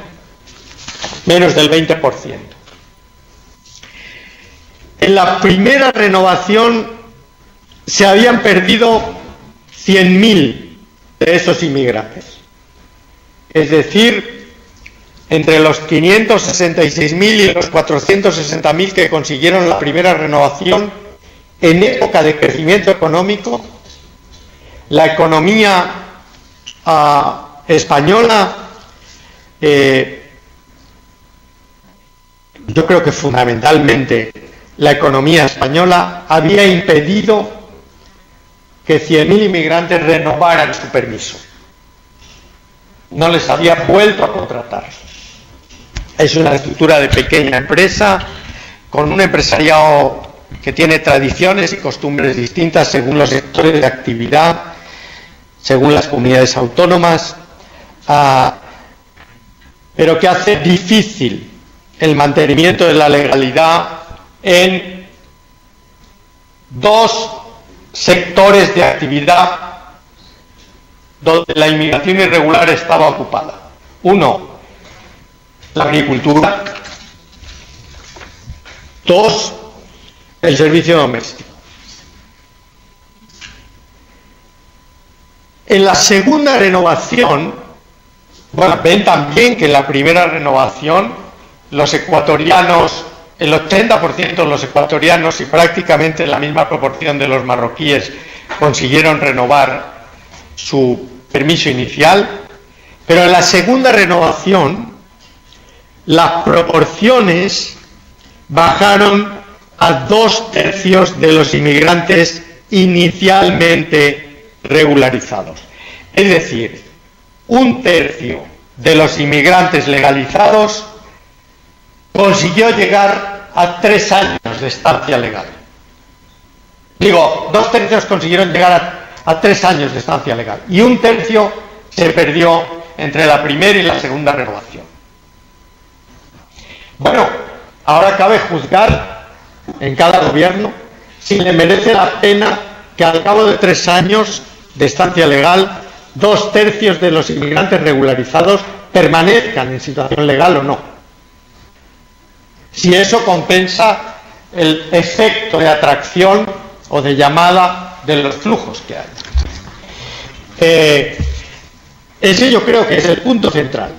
menos del 20%. En la primera renovación se habían perdido 100.000 de esos inmigrantes. Es decir, entre los 566.000 y los 460.000 que consiguieron la primera renovación, en época de crecimiento económico, la economía española, yo creo que fundamentalmente la economía española, había impedido que 100.000 inmigrantes renovaran su permiso. No les había vuelto a contratar. Es una estructura de pequeña empresa, con un empresariado que tiene tradiciones y costumbres distintas según los sectores de actividad, según las comunidades autónomas, pero que hace difícil el mantenimiento de la legalidad en 2 sectores de actividad donde la inmigración irregular estaba ocupada. 1, la agricultura. 2, el servicio doméstico. En la segunda renovación, bueno, ven también que en la primera renovación los ecuatorianos, el 80% de los ecuatorianos y prácticamente la misma proporción de los marroquíes consiguieron renovar su permiso inicial, pero en la segunda renovación las proporciones bajaron a 2/3 de los inmigrantes inicialmente regularizados. Es decir, 1/3 de los inmigrantes legalizados consiguió llegar a 3 años de estancia legal. Digo, 2/3 consiguieron llegar a 3 años de estancia legal y 1/3 se perdió entre la primera y la segunda renovación. Bueno, ahora cabe juzgar en cada gobierno si le merece la pena que al cabo de 3 años de estancia legal 2/3 de los inmigrantes regularizados permanezcan en situación legal o no. Si eso compensa el efecto de atracción o de llamada de los flujos que hay. Ese yo creo que es el punto central.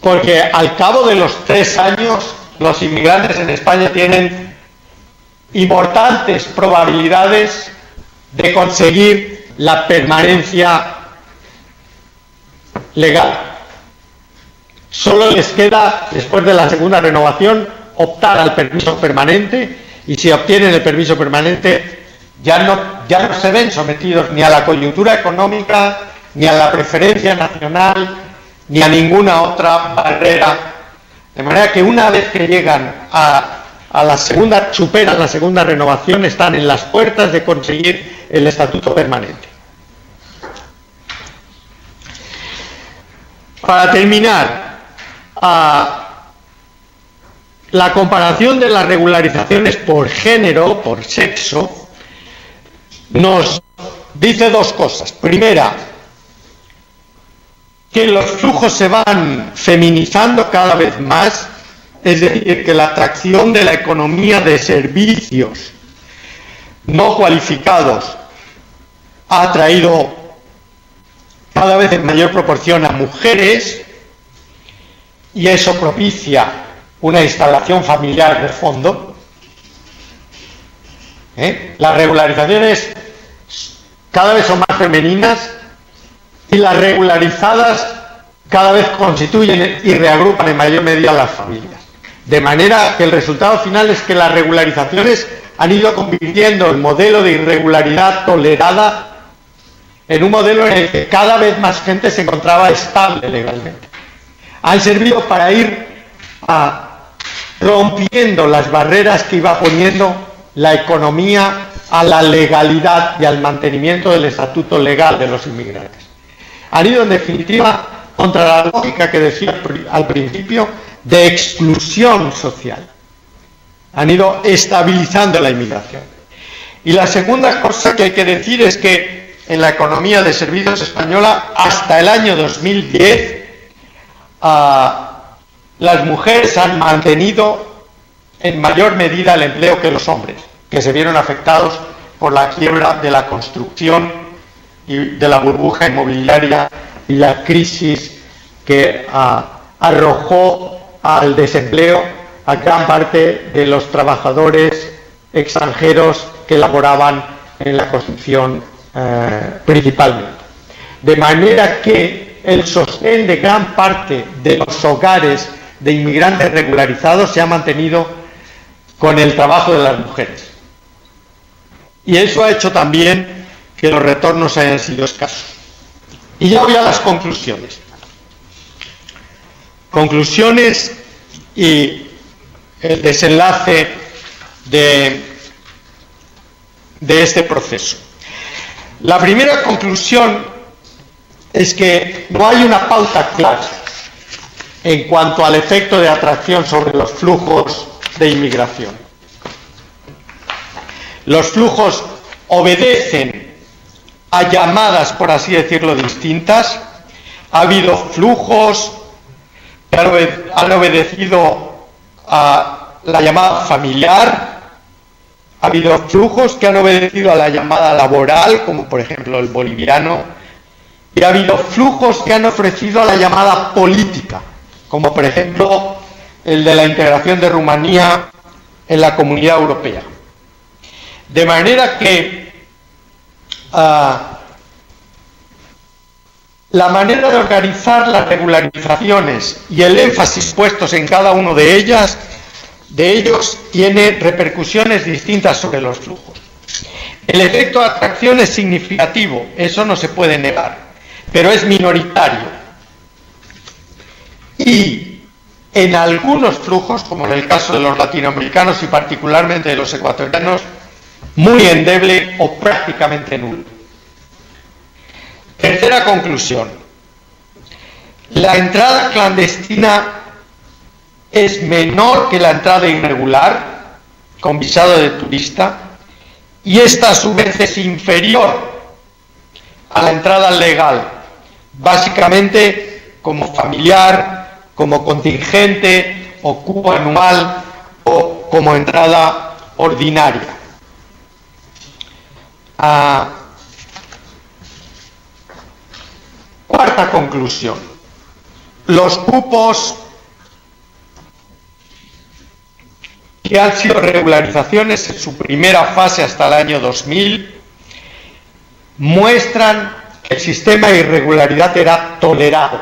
Porque al cabo de los 3 años los inmigrantes en España tienen importantes probabilidades de conseguir la permanencia legal. Solo les queda, después de la segunda renovación, optar al permiso permanente, y si obtienen el permiso permanente ya no se ven sometidos ni a la coyuntura económica, ni a la preferencia nacional, ni a ninguna otra barrera. De manera que una vez que llegan a la segunda, superan la segunda renovación, están en las puertas de conseguir el estatuto permanente. Para terminar, la comparación de las regularizaciones por género, por sexo, nos dice 2 cosas. Primera, que los flujos se van feminizando cada vez más, es decir, que la atracción de la economía de servicios no cualificados ha atraído cada vez en mayor proporción a mujeres, y eso propicia una instalación familiar de fondo. Las regularizaciones cada vez son más femeninas y las regularizadas cada vez constituyen y reagrupan en mayor medida las familias. De manera que el resultado final es que las regularizaciones han ido convirtiendo el modelo de irregularidad tolerada en un modelo en el que cada vez más gente se encontraba estable legalmente. Han servido para ir rompiendo las barreras que iba poniendo la economía a la legalidad y al mantenimiento del estatuto legal de los inmigrantes. Han ido, en definitiva, contra la lógica que decía al principio de exclusión social. Han ido estabilizando la inmigración. Y la segunda cosa que hay que decir es que en la economía de servicios española, hasta el año 2010, las mujeres han mantenido en mayor medida el empleo que los hombres, que se vieron afectados por la quiebra de la construcción y de la burbuja inmobiliaria y la crisis que arrojó al desempleo a gran parte de los trabajadores extranjeros que laboraban en la construcción principalmente. De manera que el sostén de gran parte de los hogares de inmigrantes regularizados se ha mantenido con el trabajo de las mujeres. Y eso ha hecho también que los retornos hayan sido escasos. Y ya voy a las conclusiones. Conclusiones y el desenlace de este proceso. La primera conclusión es que no hay una pauta clara en cuanto al efecto de atracción sobre los flujos de inmigración. Los flujos obedecen a llamadas, por así decirlo, distintas. Ha habido flujos que han obedecido a la llamada familiar, Ha habido flujos que han obedecido a la llamada laboral, como por ejemplo el boliviano, y ha habido flujos que han ofrecido a la llamada política, como por ejemplo el de la integración de Rumanía en la Comunidad Europea. De manera que la manera de organizar las regularizaciones y el énfasis puestos en cada uno de ellos tiene repercusiones distintas sobre los flujos. El efecto de atracción es significativo, eso no se puede negar, pero es minoritario. Y en algunos flujos, como en el caso de los latinoamericanos y particularmente de los ecuatorianos, muy endeble o prácticamente nulo. Tercera conclusión. La entrada clandestina es menor que la entrada irregular, con visado de turista, y esta a su vez es inferior a la entrada legal, básicamente como familiar, como contingente o cupo anual o como entrada ordinaria. Cuarta conclusión. Los cupos que han sido regularizaciones en su primera fase hasta el año 2000 muestran que el sistema de irregularidad era tolerado.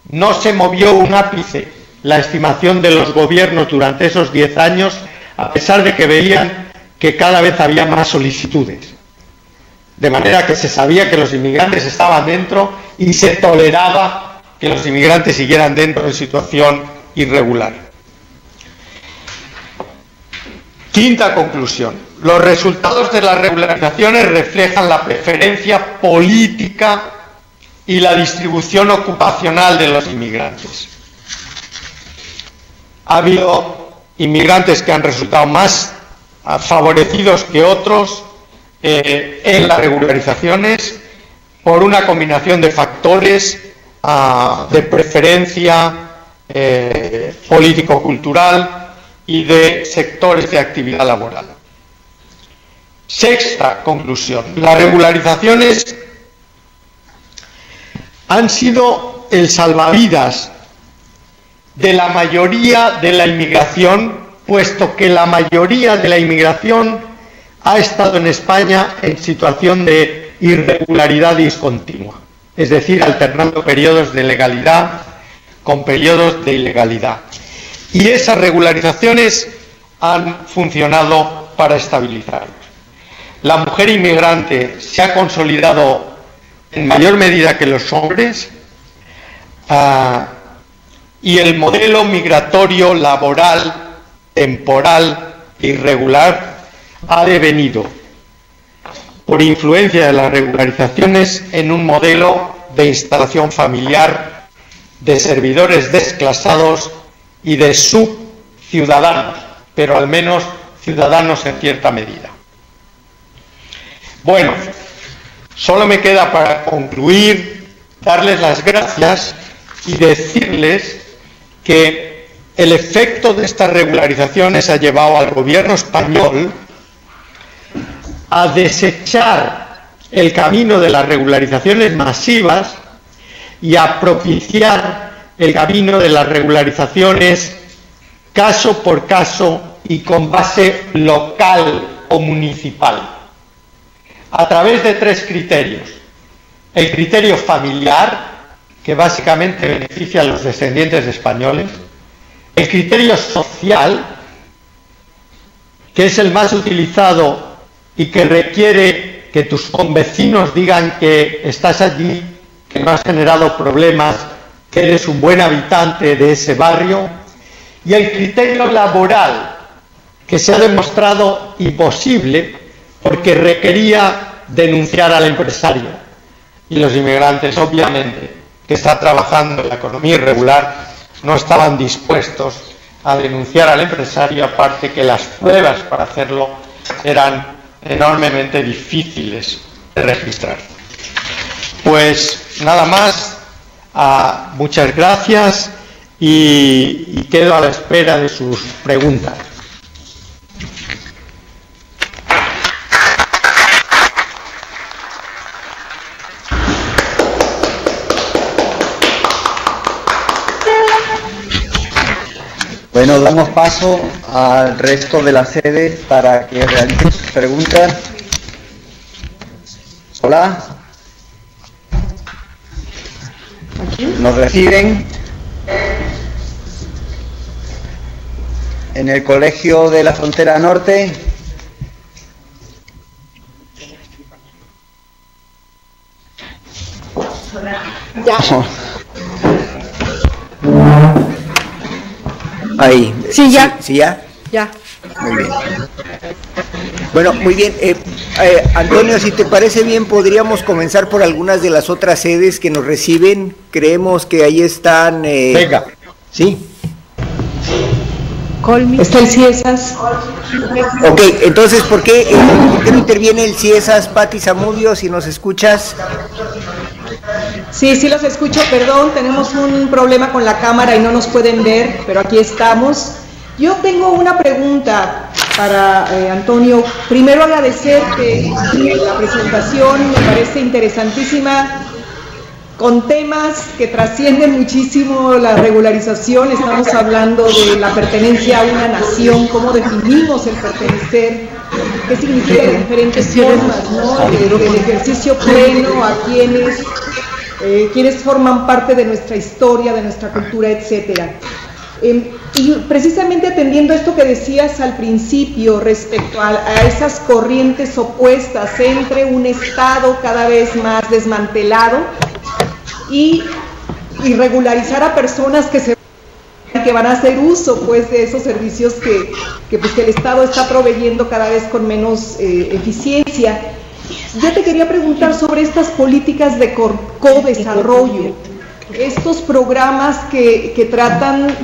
No se movió un ápice la estimación de los gobiernos durante esos 10 años, a pesar de que veían que cada vez había más solicitudes. De manera que se sabía que los inmigrantes estaban dentro y se toleraba que los inmigrantes siguieran dentro en situación irregular. Quinta conclusión. Los resultados de las regularizaciones reflejan la preferencia política y la distribución ocupacional de los inmigrantes. Ha habido inmigrantes que han resultado más favorecidos que otros en las regularizaciones por una combinación de factores de preferencia político-cultural y de sectores de actividad laboral. Sexta conclusión. Las regularizaciones han sido el salvavidas de la mayoría de la inmigración, puesto que la mayoría de la inmigración ha estado en España en situación de irregularidad discontinua, es decir, alternando periodos de legalidad con periodos de ilegalidad. Y esas regularizaciones han funcionado para estabilizarlos. La mujer inmigrante se ha consolidado en mayor medida que los hombres y el modelo migratorio laboral, temporal, irregular ha devenido, por influencia de las regularizaciones, en un modelo de instalación familiar, de servidores desclasados y de subciudadanos, pero al menos ciudadanos en cierta medida. Bueno, solo me queda para concluir darles las gracias y decirles que el efecto de estas regularizaciones ha llevado al gobierno español a desechar el camino de las regularizaciones masivas y a propiciar el camino de las regularizaciones caso por caso y con base local o municipal, a través de 3 criterios. El criterio familiar, que básicamente beneficia a los descendientes de españoles. El criterio social, que es el más utilizado y que requiere que tus convecinos digan que estás allí, que no has generado problemas, que eres un buen habitante de ese barrio. Y el criterio laboral, que se ha demostrado imposible porque requería denunciar al empresario. Y los inmigrantes, obviamente, que están trabajando en la economía irregular, no estaban dispuestos a denunciar al empresario, aparte que las pruebas para hacerlo eran enormemente difíciles de registrar. Pues nada más, muchas gracias y quedo a la espera de sus preguntas. Bueno, damos paso al resto de las sedes para que realicen sus preguntas. Hola. ¿Nos reciben? ¿En el Colegio de la Frontera Norte? Ya. Ahí. Sí, ya. ¿Sí, ya? Ya. Muy bien. Bueno, muy bien. Antonio, si te parece bien, podríamos comenzar por algunas de las otras sedes que nos reciben. Creemos que ahí están... Venga. ¿Sí? Está el CIESAS. Ok, entonces, ¿por qué no interviene el CIESAS, Pati Zamudio, si nos escuchas? Sí, sí los escucho, perdón, tenemos un problema con la cámara y no nos pueden ver, pero aquí estamos. Yo tengo una pregunta para Antonio. Primero agradecerte la presentación, me parece interesantísima, con temas que trascienden muchísimo la regularización. Estamos hablando de la pertenencia a una nación, cómo definimos el pertenecer, qué significa de diferentes formas, ¿no? El ejercicio pleno a quienes forman parte de nuestra historia, de nuestra cultura, etcétera. Y precisamente atendiendo a esto que decías al principio respecto a esas corrientes opuestas entre un Estado cada vez más desmantelado y regularizar a personas que van a hacer uso pues de esos servicios que el Estado está proveyendo cada vez con menos eficiencia. Yo te quería preguntar sobre estas políticas de co-desarrollo, estos programas que tratan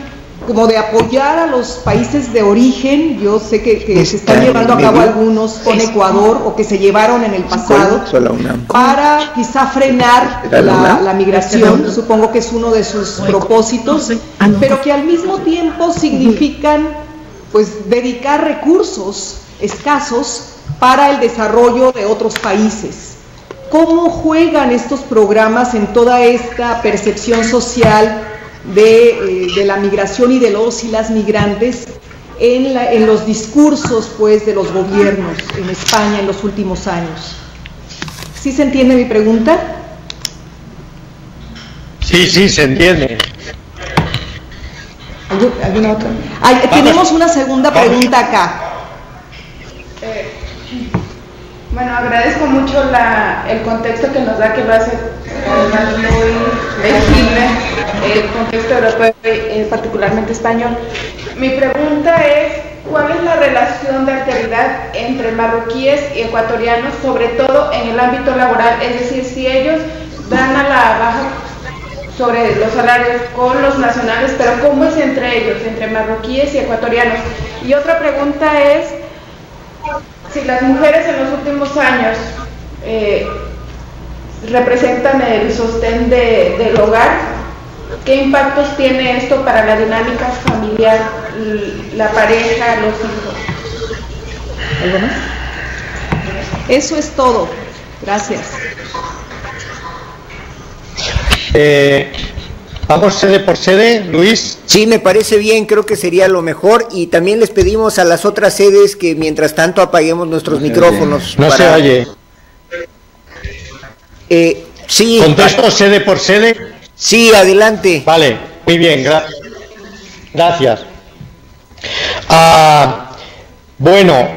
como de apoyar a los países de origen. Yo sé que se están llevando a cabo algunos con Ecuador o que se llevaron en el pasado para quizá frenar la migración, supongo que es uno de sus propósitos, pero que al mismo tiempo significan pues dedicar recursos escasos para el desarrollo de otros países. ¿Cómo juegan estos programas en toda esta percepción social de la migración y de los y las migrantes en los discursos pues de los gobiernos en España en los últimos años? ¿Sí se entiende mi pregunta? Sí, se entiende. ¿Alguna otra? Tenemos una segunda pregunta acá. Bueno, agradezco mucho el contexto que nos da, que lo hace además muy legible, el contexto europeo y particularmente español. Mi pregunta es, ¿cuál es la relación de alteridad entre marroquíes y ecuatorianos, sobre todo en el ámbito laboral? Es decir, si ellos dan a la baja sobre los salarios con los nacionales, pero ¿cómo es entre ellos, entre marroquíes y ecuatorianos? Y otra pregunta es, si las mujeres en los últimos años representan el sostén del hogar, ¿qué impactos tiene esto para la dinámica familiar, la pareja, los hijos? ¿Algo más? Eso es todo. Gracias. Vamos sede por sede, Luis. Sí, me parece bien, creo que sería lo mejor, y también les pedimos a las otras sedes que mientras tanto apaguemos nuestros micrófonos. No se oye. Sí. ¿Contesto sede por sede? Sí, adelante. Vale, muy bien, gracias. Bueno,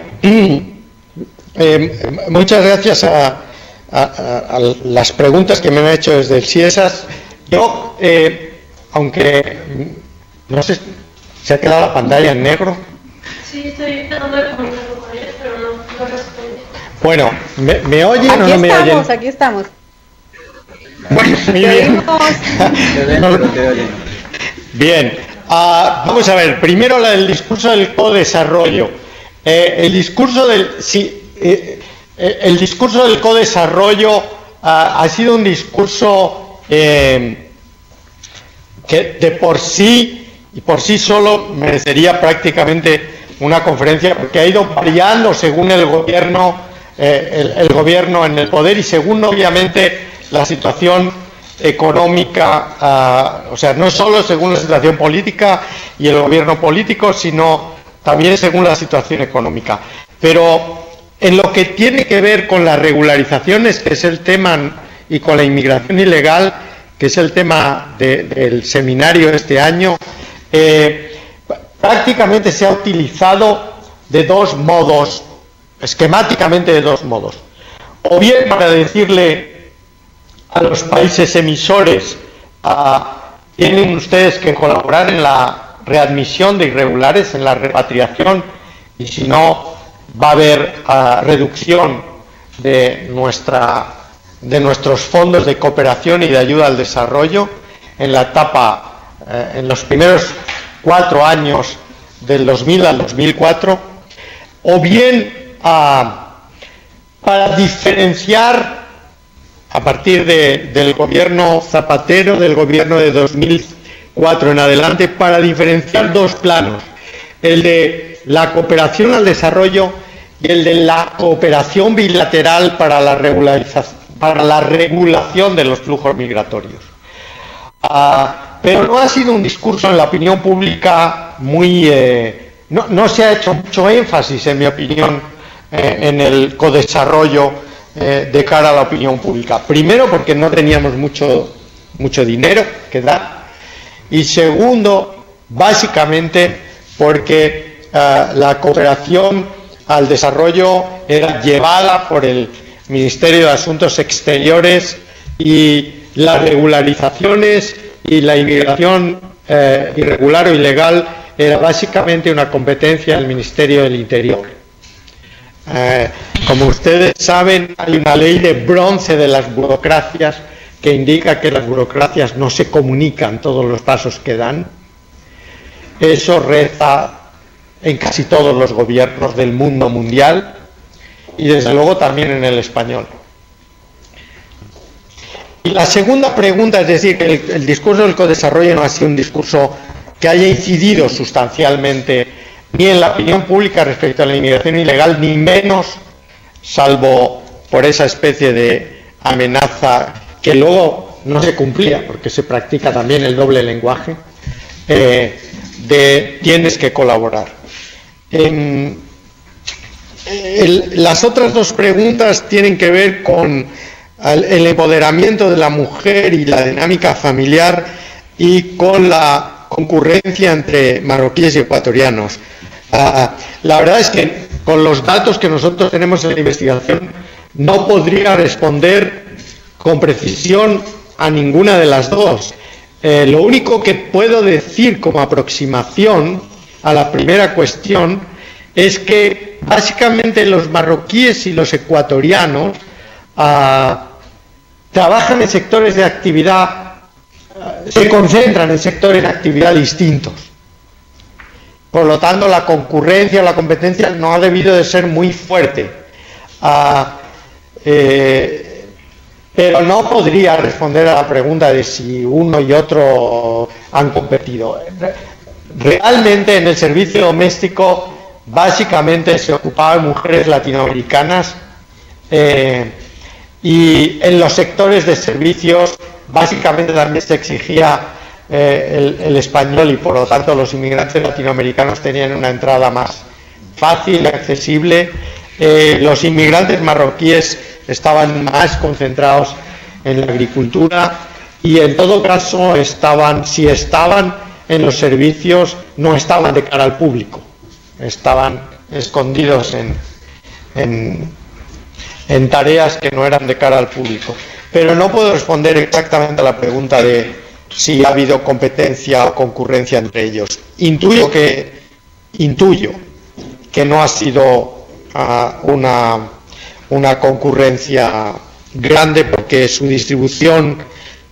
muchas gracias a las preguntas que me han hecho desde el CIESAS. Yo, aunque no sé, ¿se ha quedado la pantalla en negro? Sí, estoy dando la pantalla, pero no responde. Bueno, ¿me oyen o no me oyen? Aquí estamos. Bueno, muy bien. Bien, vamos a ver, primero el discurso del codesarrollo. El discurso del codesarrollo ha sido un discurso que de por sí y por sí solo merecería prácticamente una conferencia, porque ha ido variando según el gobierno en el poder y según obviamente la situación económica, o sea, no solo según la situación política y el gobierno político, sino también según la situación económica. Pero en lo que tiene que ver con las regularizaciones, que es el tema, y con la inmigración ilegal, que es el tema del seminario este año, prácticamente se ha utilizado de dos modos, esquemáticamente de dos modos. O bien para decirle a los países emisores, tienen ustedes que colaborar en la readmisión de irregulares, en la repatriación, y si no va a haber reducción de nuestros fondos de cooperación y de ayuda al desarrollo en la etapa, en los primeros 4 años del 2000 al 2004, o bien para diferenciar a partir del gobierno Zapatero, del gobierno de 2004 en adelante, para diferenciar dos planos, el de la cooperación al desarrollo y el de la cooperación bilateral para la regulación de los flujos migratorios. Pero no ha sido un discurso en la opinión pública muy... no se ha hecho mucho énfasis, en mi opinión, en el codesarrollo de cara a la opinión pública. Primero, porque no teníamos mucho dinero que dar. Y segundo, básicamente, porque la cooperación al desarrollo era llevada por el Ministerio de Asuntos Exteriores y las regularizaciones y la inmigración irregular o ilegal era básicamente una competencia del Ministerio del Interior. Como ustedes saben, hay una ley de bronce de las burocracias que indica que las burocracias no se comunican todos los pasos que dan. Eso reza en casi todos los gobiernos del mundo mundial y desde luego también en el español. Y la segunda pregunta, es decir, que el discurso del codesarrollo no ha sido un discurso que haya incidido sustancialmente ni en la opinión pública respecto a la inmigración ilegal, ni menos, salvo por esa especie de amenaza que luego no se cumplía, porque se practica también el doble lenguaje, de tienes que colaborar. Las otras dos preguntas tienen que ver con el empoderamiento de la mujer y la dinámica familiar y con la concurrencia entre marroquíes y ecuatorianos. La verdad es que con los datos que nosotros tenemos en la investigación no podría responder con precisión a ninguna de las dos. Lo único que puedo decir como aproximación a la primera cuestión es que básicamente los marroquíes y los ecuatorianos trabajan en sectores de actividad, se concentran en sectores de actividad distintos. Por lo tanto, la concurrencia o la competencia no ha debido de ser muy fuerte. Pero no podría responder a la pregunta de si uno y otro han competido. Realmente en el servicio doméstico básicamente se ocupaban mujeres latinoamericanas y en los sectores de servicios básicamente también se exigía el español y por lo tanto los inmigrantes latinoamericanos tenían una entrada más fácil, accesible. Los inmigrantes marroquíes estaban más concentrados en la agricultura y en todo caso si estaban en los servicios no estaban de cara al público, estaban escondidos en tareas que no eran de cara al público. Pero no puedo responder exactamente a la pregunta de si ha habido competencia o concurrencia entre ellos. Intuyo que no ha sido una concurrencia grande porque su distribución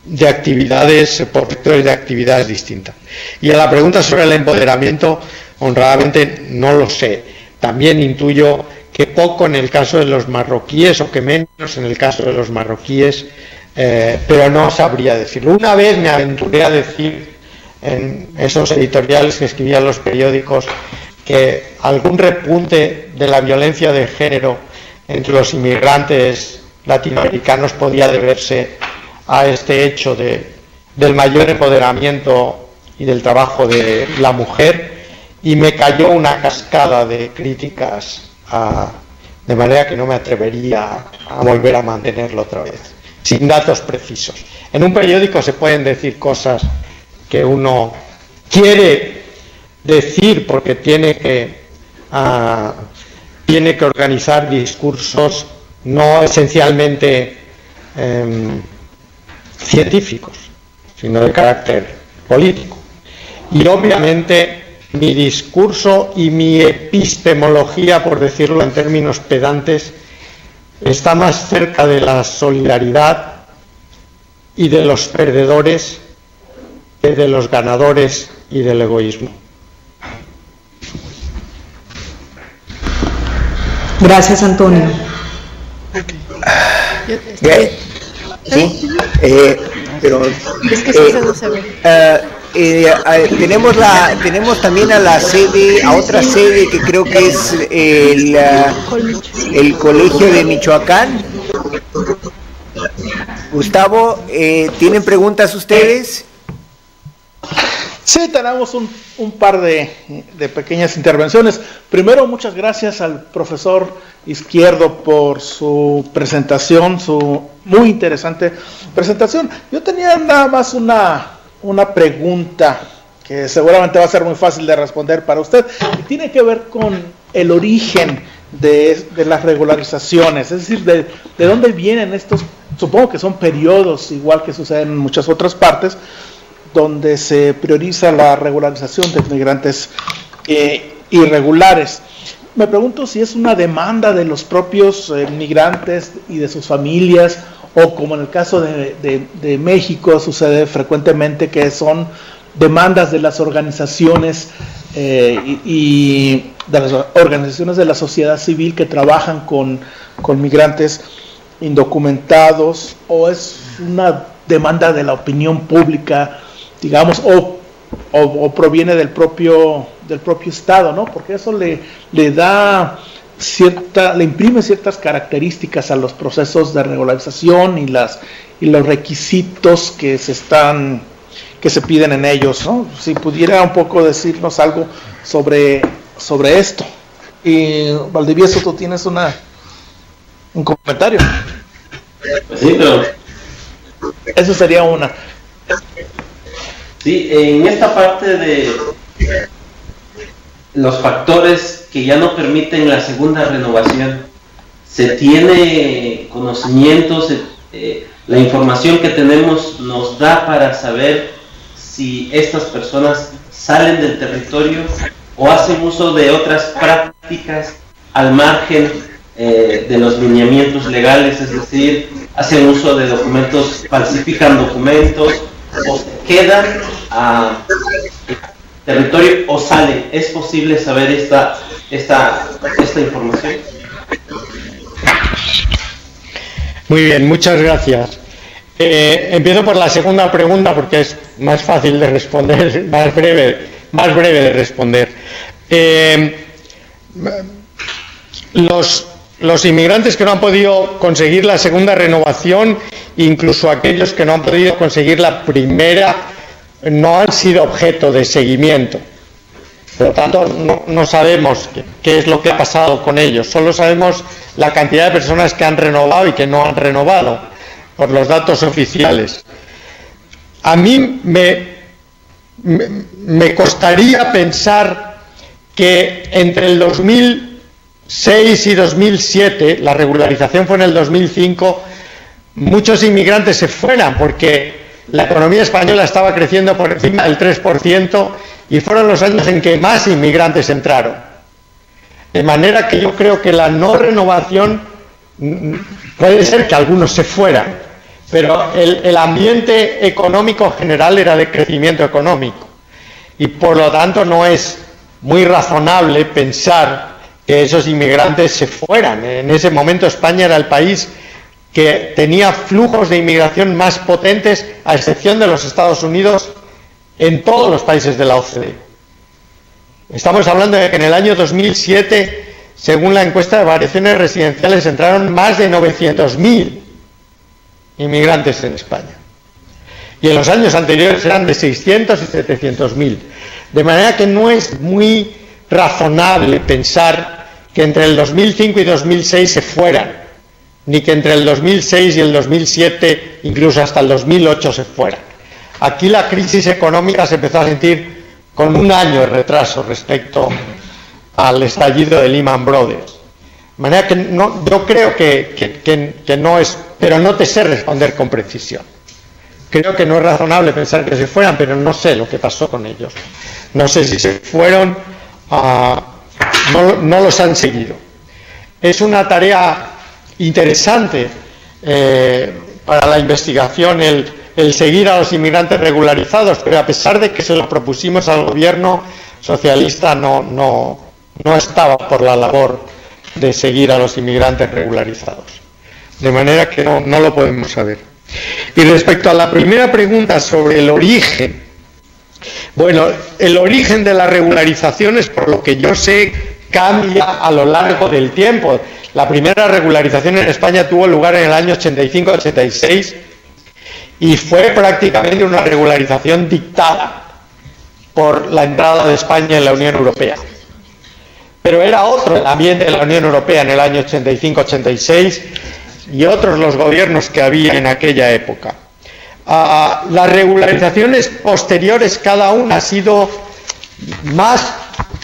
de actividades por sectores de actividades distintas. Y a la pregunta sobre el empoderamiento, honradamente no lo sé. También intuyo que poco en el caso de los marroquíes o que menos en el caso de los marroquíes, pero no sabría decirlo. Una vez me aventuré a decir en esos editoriales que escribían los periódicos que algún repunte de la violencia de género entre los inmigrantes latinoamericanos podía deberse a este hecho del mayor empoderamiento y del trabajo de la mujer, y me cayó una cascada de críticas, de manera que no me atrevería a volver a mantenerlo otra vez, sin datos precisos. En un periódico se pueden decir cosas que uno quiere decir porque tiene que organizar discursos no esencialmente científicos, sino de carácter político. Y obviamente mi discurso y mi epistemología, por decirlo en términos pedantes, está más cerca de la solidaridad y de los perdedores que de los ganadores y del egoísmo. Gracias, Antonio. Sí, pero Es que eso no se ve. tenemos también a otra sede que creo que es el Colegio de Michoacán. Gustavo, ¿tienen preguntas ustedes? Sí, tenemos un par de pequeñas intervenciones. Primero, muchas gracias al profesor Izquierdo por su presentación, su muy interesante presentación. Yo tenía nada más una pregunta que seguramente va a ser muy fácil de responder para usted, y tiene que ver con el origen de las regularizaciones, es decir, de dónde vienen estos, supongo que son periodos, igual que sucede en muchas otras partes, donde se prioriza la regularización de migrantes irregulares. Me pregunto si es una demanda de los propios migrantes y de sus familias, o como en el caso de México sucede frecuentemente, que son demandas de las organizaciones y de las organizaciones de la sociedad civil que trabajan con migrantes indocumentados, o es una demanda de la opinión pública, digamos, o proviene del propio Estado, ¿no? Porque eso le imprime ciertas características a los procesos de regularización y los requisitos que se piden en ellos, ¿no? Si pudiera un poco decirnos algo sobre esto. Y Valdivieso, tú tienes un comentario. Sí, pero eso sería una. Sí, en esta parte de los factores que ya no permiten la segunda renovación, se tiene conocimiento, la información que tenemos nos da para saber si estas personas salen del territorio o hacen uso de otras prácticas al margen de los lineamientos legales, es decir, hacen uso de documentos, falsifican documentos, o se quedan a territorio o salen. ¿Es posible saber esta información? Muy bien, muchas gracias. Empiezo por la segunda pregunta porque es más fácil de responder, más breve de responder. Los inmigrantes que no han podido conseguir la segunda renovación, incluso aquellos que no han podido conseguir la primera, no han sido objeto de seguimiento. Por lo tanto, no sabemos qué es lo que ha pasado con ellos. Solo sabemos la cantidad de personas que han renovado y que no han renovado, por los datos oficiales. A mí me costaría pensar que entre el 2006 y 2007, la regularización fue en el 2005, muchos inmigrantes se fueran porque la economía española estaba creciendo por encima del 3% y fueron los años en que más inmigrantes entraron. De manera que yo creo que la no renovación, puede ser que algunos se fueran, pero el ambiente económico general era de crecimiento económico y por lo tanto no es muy razonable pensar que esos inmigrantes se fueran. En ese momento España era el país que tenía flujos de inmigración más potentes, a excepción de los Estados Unidos, en todos los países de la OCDE. Estamos hablando de que en el año 2007, según la encuesta de variaciones residenciales, entraron más de 900.000 inmigrantes en España. y en los años anteriores eran de 600 y 700.000. De manera que no es muy razonable pensar que entre el 2005 y 2006 se fueran, ni que entre el 2006 y el 2007, incluso hasta el 2008, se fueran. Aquí la crisis económica se empezó a sentir con un año de retraso respecto al estallido de Lehman Brothers. De manera que no, yo creo que no es, pero no te sé responder con precisión. Creo que no es razonable pensar que se fueran, pero no sé lo que pasó con ellos. No sé si se fueron, no los han seguido. Es una tarea interesante para la investigación el seguir a los inmigrantes regularizados, pero a pesar de que se lo propusimos al gobierno socialista, no estaba por la labor de seguir a los inmigrantes regularizados. De manera que no lo podemos saber. Y respecto a la primera pregunta sobre el origen, bueno, el origen de las regularizaciones, por lo que yo sé, cambia a lo largo del tiempo. La primera regularización en España tuvo lugar en el año 85-86 y fue prácticamente una regularización dictada por la entrada de España en la Unión Europea. Pero era otro el ambiente de la Unión Europea en el año 85-86 y otros los gobiernos que había en aquella época. Las regularizaciones posteriores, cada una ha sido más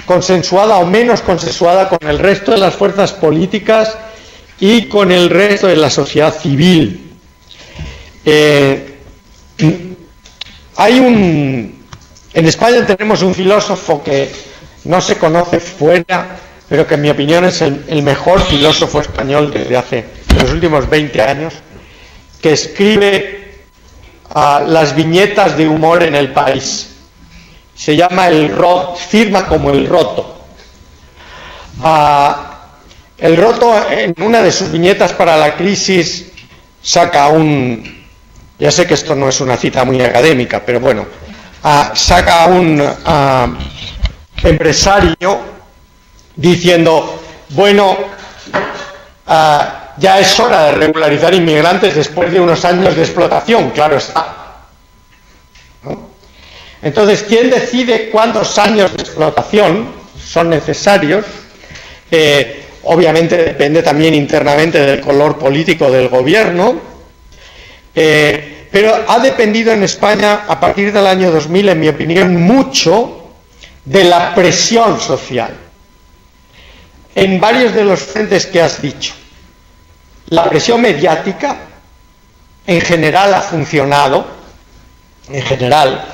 consensuada o menos consensuada con el resto de las fuerzas políticas y con el resto de la sociedad civil. En España tenemos un filósofo que no se conoce fuera, pero que en mi opinión es el mejor filósofo español desde hace los últimos 20 años, que escribe las viñetas de humor en El País. Se llama firma como El Roto. El Roto, en una de sus viñetas para la crisis, saca ya sé que esto no es una cita muy académica, pero bueno, saca a un empresario diciendo, bueno, ya es hora de regularizar inmigrantes después de unos años de explotación, claro está. ¿No? Entonces, ¿quién decide cuántos años de explotación son necesarios? Obviamente depende también internamente del color político del gobierno, pero ha dependido en España a partir del año 2000, en mi opinión, mucho de la presión social en varios de los frentes que has dicho. La presión mediática en general ha funcionado, en general,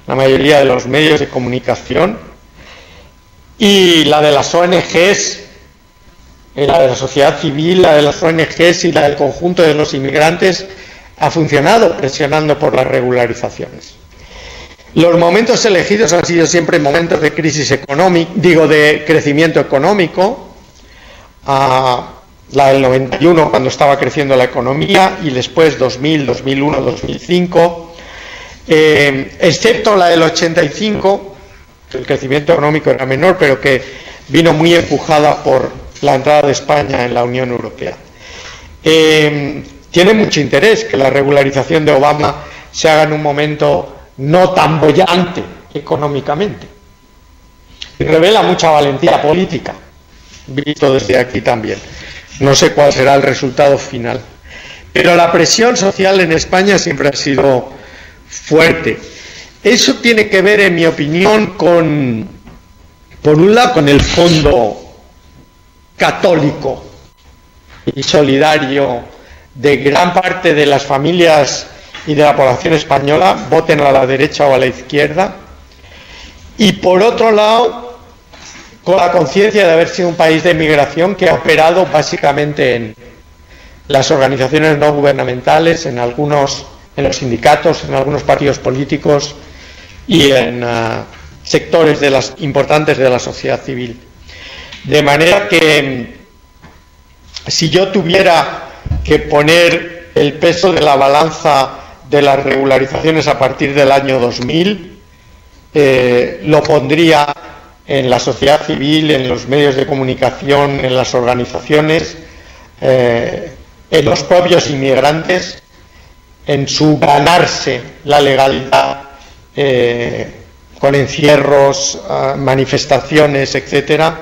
la mayoría de los medios de comunicación, y la de las ONGs, la de la sociedad civil, la de las ONGs y la del conjunto de los inmigrantes ha funcionado presionando por las regularizaciones. Los momentos elegidos han sido siempre momentos de crisis económica, de crecimiento económico, la del 91 cuando estaba creciendo la economía y después 2000, 2001, 2005, excepto la del 85, el crecimiento económico era menor, pero que vino muy empujada por la entrada de España en la Unión Europea. Tiene mucho interés que la regularización de Obama se haga en un momento no tan boyante económicamente. Y revela mucha valentía política, visto desde aquí también. No sé cuál será el resultado final. Pero la presión social en España siempre ha sido fuerte. Eso tiene que ver, en mi opinión, por un lado, con el fondo católico y solidario de gran parte de las familias y de la población española, voten a la derecha o a la izquierda, y por otro lado, con la conciencia de haber sido un país de migración que ha operado básicamente en las organizaciones no gubernamentales, en los sindicatos, en algunos partidos políticos y en sectores importantes de la sociedad civil. De manera que si yo tuviera que poner el peso de la balanza de las regularizaciones a partir del año 2000, lo pondría en la sociedad civil, en los medios de comunicación, en las organizaciones, en los propios inmigrantes en su ganarse la legalidad con encierros, manifestaciones, etcétera,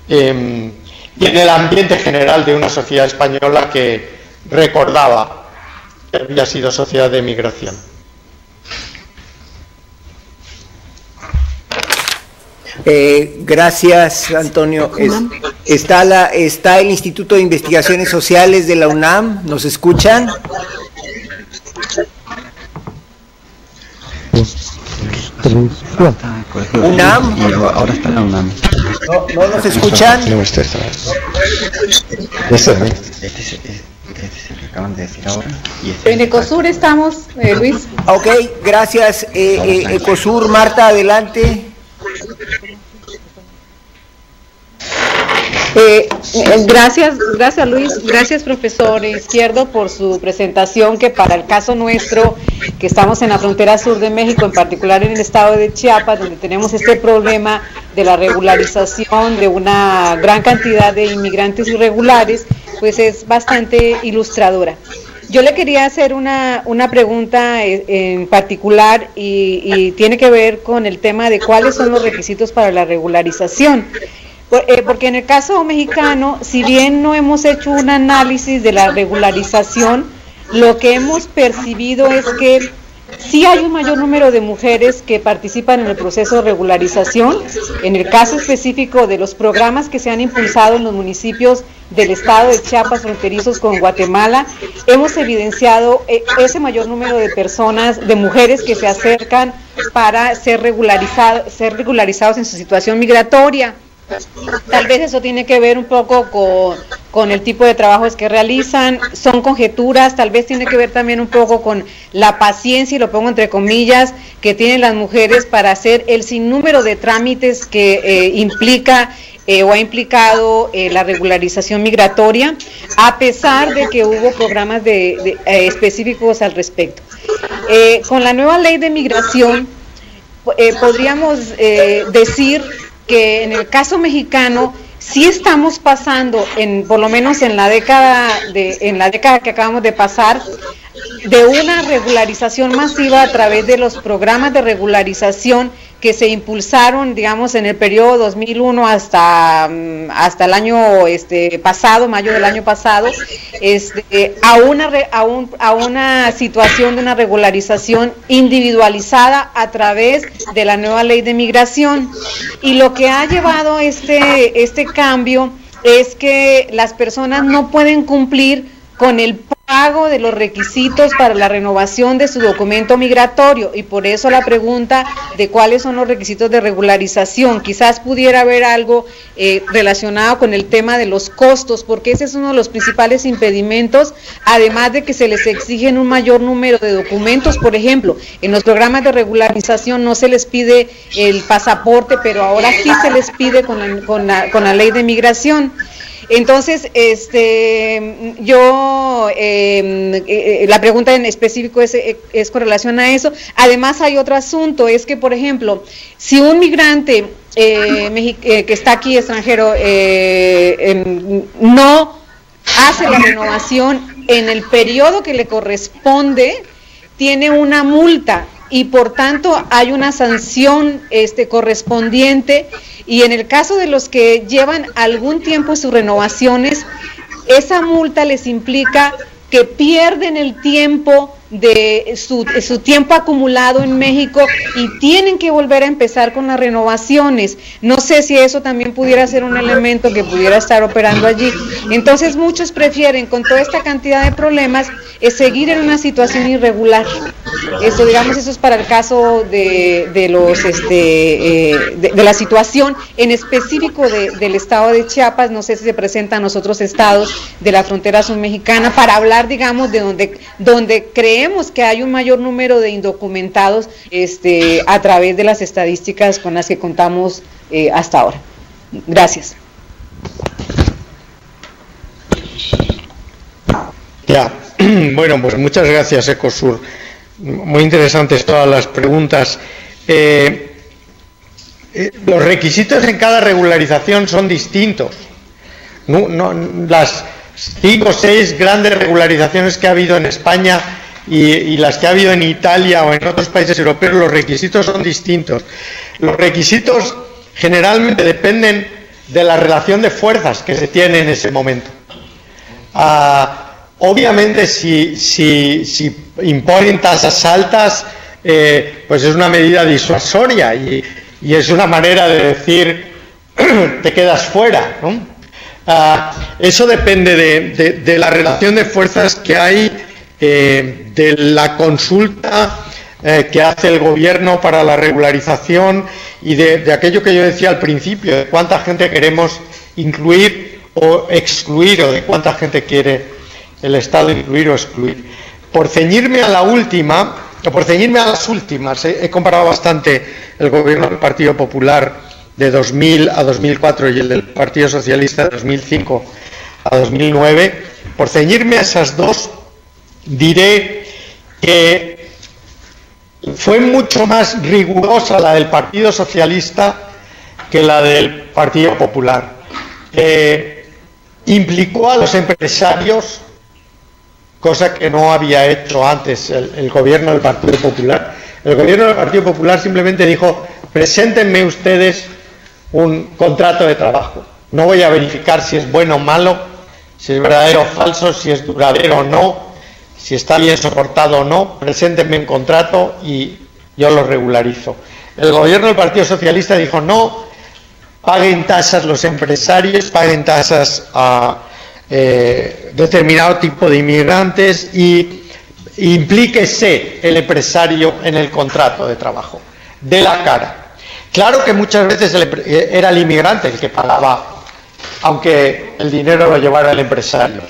y en el ambiente general de una sociedad española que recordaba que había sido sociedad de migración. Gracias, Antonio. Está el Instituto de Investigaciones Sociales de la UNAM. ¿Nos escuchan? UNAM. Ahora está la UNAM. ¿No nos escuchan? Acaban de decir ahora. En Ecosur estamos, Luis. Ok, gracias. Ecosur, Marta, adelante. Gracias Luis, gracias profesor Izquierdo por su presentación, que para el caso nuestro, que estamos en la frontera sur de México, en particular en el estado de Chiapas, donde tenemos este problema de la regularización de una gran cantidad de inmigrantes irregulares, pues es bastante ilustradora. Yo le quería hacer una pregunta en particular y tiene que ver con el tema de cuáles son los requisitos para la regularización. Porque en el caso mexicano, si bien no hemos hecho un análisis de la regularización, lo que hemos percibido es que sí hay un mayor número de mujeres que participan en el proceso de regularización. En el caso específico de los programas que se han impulsado en los municipios del estado de Chiapas fronterizos con Guatemala, hemos evidenciado ese mayor número de personas, de mujeres que se acercan para ser regularizados en su situación migratoria. Tal vez eso tiene que ver un poco con el tipo de trabajos que realizan, son conjeturas, tal vez tiene que ver también un poco con la paciencia, y lo pongo entre comillas, que tienen las mujeres para hacer el sinnúmero de trámites que implica o ha implicado la regularización migratoria, a pesar de que hubo programas específicos al respecto. Con la nueva ley de migración, podríamos decir que en el caso mexicano sí estamos pasando, por lo menos en la década que acabamos de pasar, de una regularización masiva a través de los programas de regularización que se impulsaron, digamos, en el periodo 2001 hasta el año pasado, mayo del año pasado, a una situación de una regularización individualizada a través de la nueva ley de migración. Y lo que ha llevado este cambio es que las personas no pueden cumplir con el pago de los requisitos para la renovación de su documento migratorio, y por eso la pregunta de cuáles son los requisitos de regularización. Quizás pudiera haber algo relacionado con el tema de los costos, porque ese es uno de los principales impedimentos, además de que se les exigen un mayor número de documentos. Por ejemplo, en los programas de regularización no se les pide el pasaporte, pero ahora sí se les pide con la ley de migración. Entonces, la pregunta en específico es con relación a eso. Además, hay otro asunto, es que, por ejemplo, si un migrante que está aquí extranjero no hace la renovación en el periodo que le corresponde, tiene una multa y por tanto hay una sanción correspondiente, y en el caso de los que llevan algún tiempo sus renovaciones, esa multa les implica que pierden el tiempo de su tiempo acumulado en México y tienen que volver a empezar con las renovaciones. No sé si eso también pudiera ser un elemento que pudiera estar operando allí. Entonces muchos prefieren, con toda esta cantidad de problemas, seguir en una situación irregular. Eso es para el caso de la situación en específico del estado de Chiapas. No sé si se presentan los otros estados de la frontera sur mexicana para hablar, digamos, de donde creemos que hay un mayor número de indocumentados a través de las estadísticas con las que contamos hasta ahora. Gracias. Ya, bueno, pues muchas gracias, Ecosur. Muy interesantes todas las preguntas. Los requisitos en cada regularización son distintos. Las 5 o 6 grandes regularizaciones que ha habido en España y las que ha habido en Italia o en otros países europeos, los requisitos son distintos. Los requisitos generalmente dependen de la relación de fuerzas que se tiene en ese momento. Obviamente, si imponen tasas altas, pues es una medida disuasoria y es una manera de decir te quedas fuera, ¿no? Eso depende de la relación de fuerzas que hay, de la consulta que hace el gobierno para la regularización y de aquello que yo decía al principio, de cuánta gente queremos incluir o excluir, o de cuánta gente quiere el Estado incluir o excluir. Por ceñirme a la última, o por ceñirme a las últimas, he comparado bastante el gobierno del Partido Popular de 2000 a 2004 y el del Partido Socialista de 2005 a 2009. Por ceñirme a esas dos, diré que fue mucho más rigurosa la del Partido Socialista que la del Partido Popular. Implicó a los empresarios, cosa que no había hecho antes el gobierno del Partido Popular. El gobierno del Partido Popular simplemente dijo: preséntenme ustedes un contrato de trabajo. No voy a verificar si es bueno o malo, si es verdadero o falso, si es duradero o no, si está bien soportado o no. Preséntenme un contrato y yo lo regularizo. El gobierno del Partido Socialista dijo: no, paguen tasas los empresarios, paguen tasas a determinado tipo de inmigrantes y implíquese el empresario en el contrato de trabajo, de la cara. Claro que muchas veces era el inmigrante el que pagaba, aunque el dinero lo llevara el empresario.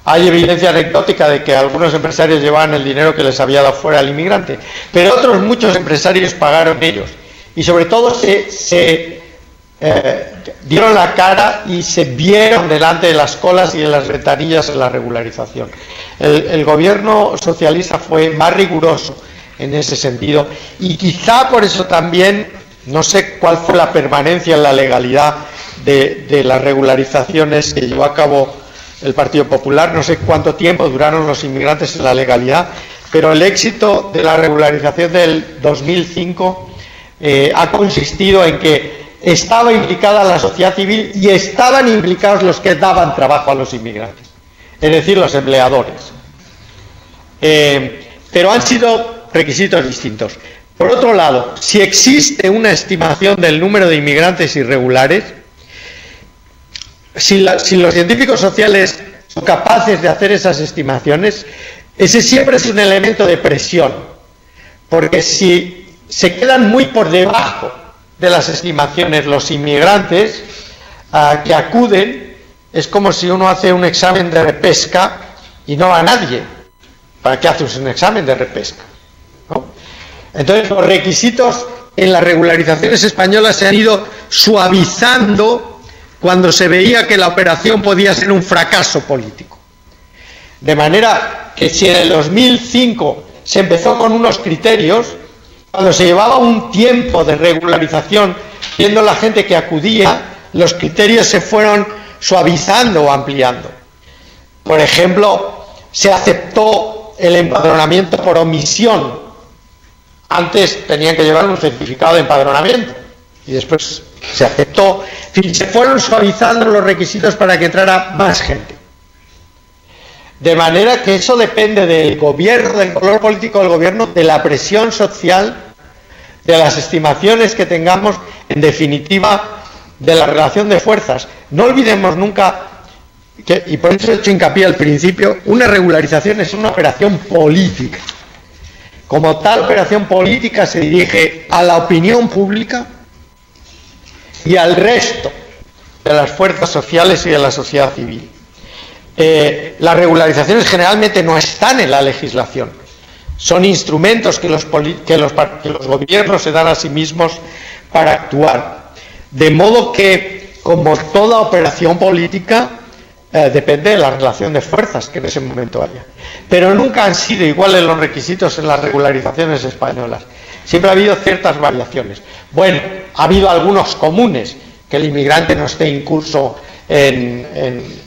Hay evidencia anecdótica de que algunos empresarios llevaban el dinero que les había dado fuera el inmigrante, pero otros muchos empresarios pagaron ellos. Y sobre todo se dieron la cara y se vieron delante de las colas y de las ventanillas en la regularización. El gobierno socialista fue más riguroso en ese sentido y quizá por eso también, no sé cuál fue la permanencia en la legalidad de las regularizaciones que llevó a cabo el Partido Popular, no sé cuánto tiempo duraron los inmigrantes en la legalidad, pero el éxito de la regularización del 2005 ha consistido en que estaba implicada la sociedad civil y estaban implicados los que daban trabajo a los inmigrantes, es decir, los empleadores. Pero han sido requisitos distintos. Por otro lado, si existe una estimación del número de inmigrantes irregulares, si los científicos sociales son capaces de hacer esas estimaciones, ese siempre es un elemento de presión, porque si se quedan muy por debajo de las estimaciones los inmigrantes que acuden, es como si uno hace un examen de repesca y no va nadie. ¿Para qué haces un examen de repesca? ¿No? Entonces los requisitos en las regularizaciones españolas se han ido suavizando cuando se veía que la operación podía ser un fracaso político. De manera que si en el 2005 se empezó con unos criterios, cuando se llevaba un tiempo de regularización, viendo la gente que acudía, los criterios se fueron suavizando o ampliando. Por ejemplo, se aceptó el empadronamiento por omisión. Antes tenían que llevar un certificado de empadronamiento y después se aceptó. En fin, se fueron suavizando los requisitos para que entrara más gente. De manera que eso depende del gobierno, del color político del gobierno, de la presión social, de las estimaciones que tengamos, en definitiva, de la relación de fuerzas. No olvidemos nunca, y por eso he hecho hincapié al principio, una regularización es una operación política. Como tal operación política se dirige a la opinión pública y al resto de las fuerzas sociales y de la sociedad civil. Las regularizaciones generalmente no están en la legislación, son instrumentos que los gobiernos se dan a sí mismos para actuar. De modo que, como toda operación política, depende de la relación de fuerzas que en ese momento haya. Pero nunca han sido iguales los requisitos en las regularizaciones españolas. Siempre ha habido ciertas variaciones. Bueno, ha habido algunos comunes, que el inmigrante no esté incurso en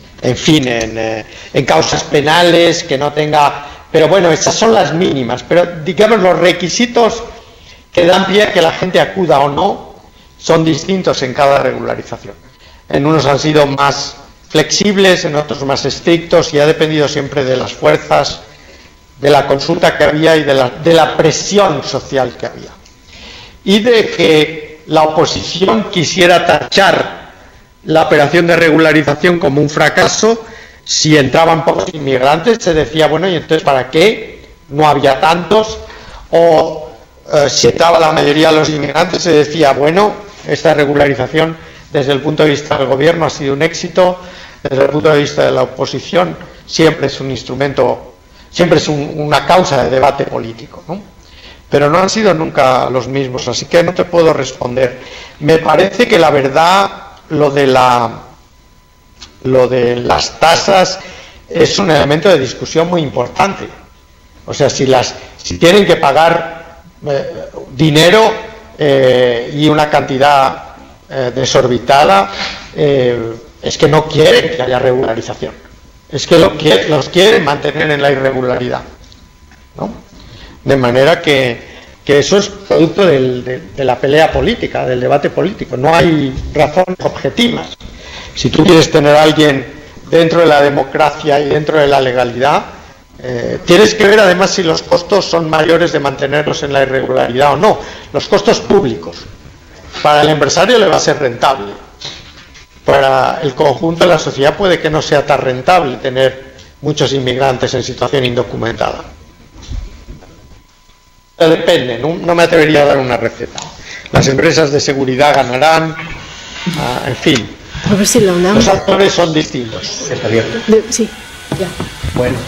causas penales, que no tenga pero bueno, esas son las mínimas. Pero digamos, los requisitos que dan pie a que la gente acuda o no son distintos en cada regularización. En unos han sido más flexibles, en otros más estrictos, y ha dependido siempre de las fuerzas, de la consulta que había y de la presión social que había. Y de que la oposición quisiera tachar la operación de regularización como un fracaso. Si entraban pocos inmigrantes, se decía, bueno, ¿y entonces para qué? No había tantos. O si entraba la mayoría de los inmigrantes, se decía, bueno, esta regularización desde el punto de vista del gobierno ha sido un éxito, desde el punto de vista de la oposición siempre es un instrumento, siempre es una causa de debate político, ¿no? Pero no han sido nunca los mismos, así que no te puedo responder. Me parece que la verdad, lo de las tasas es un elemento de discusión muy importante. O sea, si tienen que pagar dinero y una cantidad desorbitada, es que no quieren que haya regularización, es que los quieren mantener en la irregularidad, ¿no? De manera que eso es producto de la pelea política, del debate político. No hay razones objetivas. Si tú quieres tener a alguien dentro de la democracia y dentro de la legalidad, tienes que ver además si los costos son mayores de mantenerlos en la irregularidad o no. Los costos públicos. Para el empresario le va a ser rentable. Para el conjunto de la sociedad puede que no sea tan rentable tener muchos inmigrantes en situación indocumentada. Depende, no me atrevería a dar una receta. Las empresas de seguridad ganarán, en fin. A ver si la UNAM... Los actores son distintos. ¿Está abierto? Sí, ya. Bueno,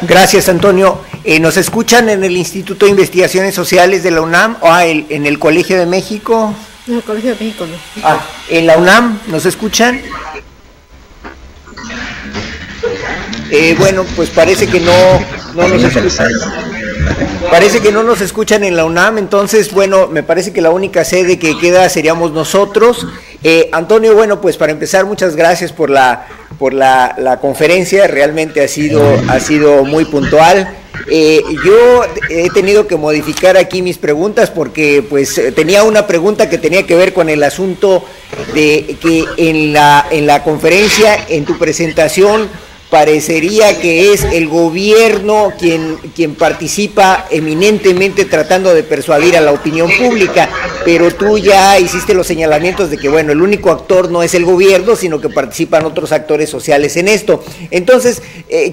gracias, Antonio. ¿Nos escuchan en el Instituto de Investigaciones Sociales de la UNAM o en el Colegio de México? En el Colegio de México, no. ¿En la UNAM nos escuchan? Bueno, pues parece que no nos escuchan. Parece que no nos escuchan en la UNAM, entonces, bueno, me parece que la única sede que queda seríamos nosotros. Antonio, bueno, pues para empezar, muchas gracias por la conferencia, realmente ha sido muy puntual. Yo he tenido que modificar aquí mis preguntas porque pues tenía una pregunta que tenía que ver con el asunto de que en la conferencia, en tu presentación, parecería que es el gobierno quien participa eminentemente tratando de persuadir a la opinión pública, pero tú ya hiciste los señalamientos de que, bueno, el único actor no es el gobierno, sino que participan otros actores sociales en esto. Entonces,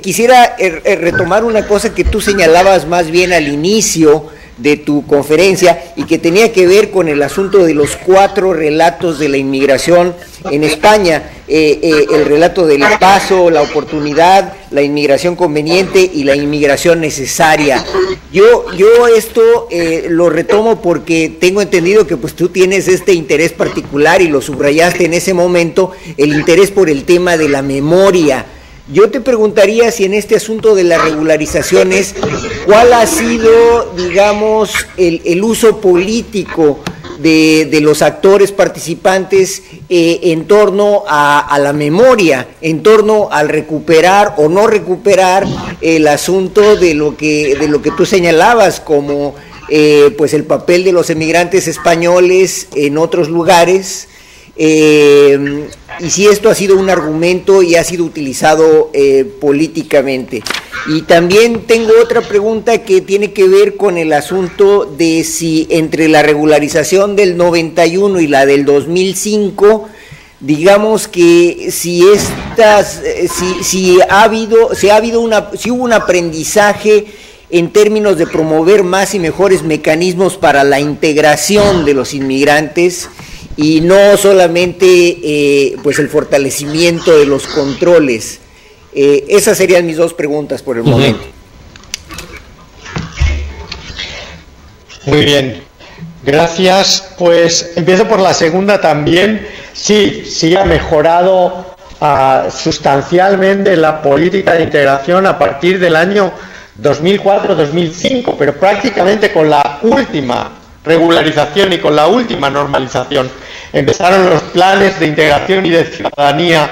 quisiera retomar una cosa que tú señalabas más bien al inicio de tu conferencia y que tenía que ver con el asunto de los 4 relatos de la inmigración en España, el relato del paso, la oportunidad, la inmigración conveniente y la inmigración necesaria. Yo esto lo retomo porque tengo entendido que pues tú tienes este interés particular y lo subrayaste en ese momento, el interés por el tema de la memoria. Yo te preguntaría si en este asunto de las regularizaciones, ¿cuál ha sido, digamos, el uso político de los actores participantes en torno a la memoria, en torno al recuperar o no recuperar el asunto de lo que tú señalabas como pues el papel de los emigrantes españoles en otros lugares? Y si esto ha sido un argumento y ha sido utilizado políticamente. Y también tengo otra pregunta que tiene que ver con el asunto de si entre la regularización del 91 y la del 2005, digamos que si hubo un aprendizaje en términos de promover más y mejores mecanismos para la integración de los inmigrantes, y no solamente pues el fortalecimiento de los controles. Esas serían mis 2 preguntas por el momento. Muy bien, gracias. Pues empiezo por la segunda también. Sí ha mejorado sustancialmente la política de integración a partir del año 2004-2005, pero prácticamente con la última regularización y con la última normalización empezaron los planes de integración y de ciudadanía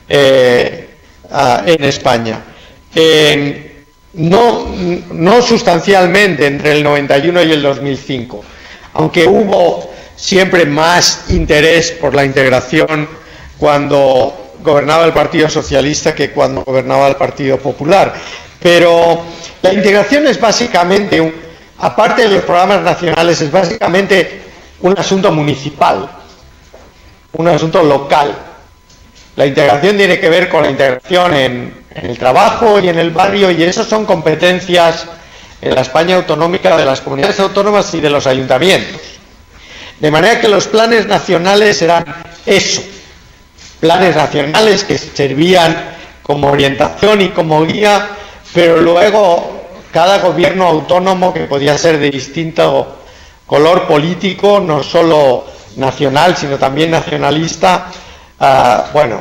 en España. no sustancialmente entre el 91 y el 2005, aunque hubo siempre más interés por la integración cuando gobernaba el Partido Socialista que cuando gobernaba el Partido Popular. Pero la integración es básicamente, aparte de los programas nacionales, es básicamente un asunto municipal, un asunto local. La integración tiene que ver con la integración en el trabajo y en el barrio, y eso son competencias en la España autonómica de las comunidades autónomas y de los ayuntamientos. De manera que los planes nacionales eran eso, planes nacionales que servían como orientación y como guía, pero luego cada gobierno autónomo, que podía ser de distinto color político, no solo nacional, sino también nacionalista, bueno,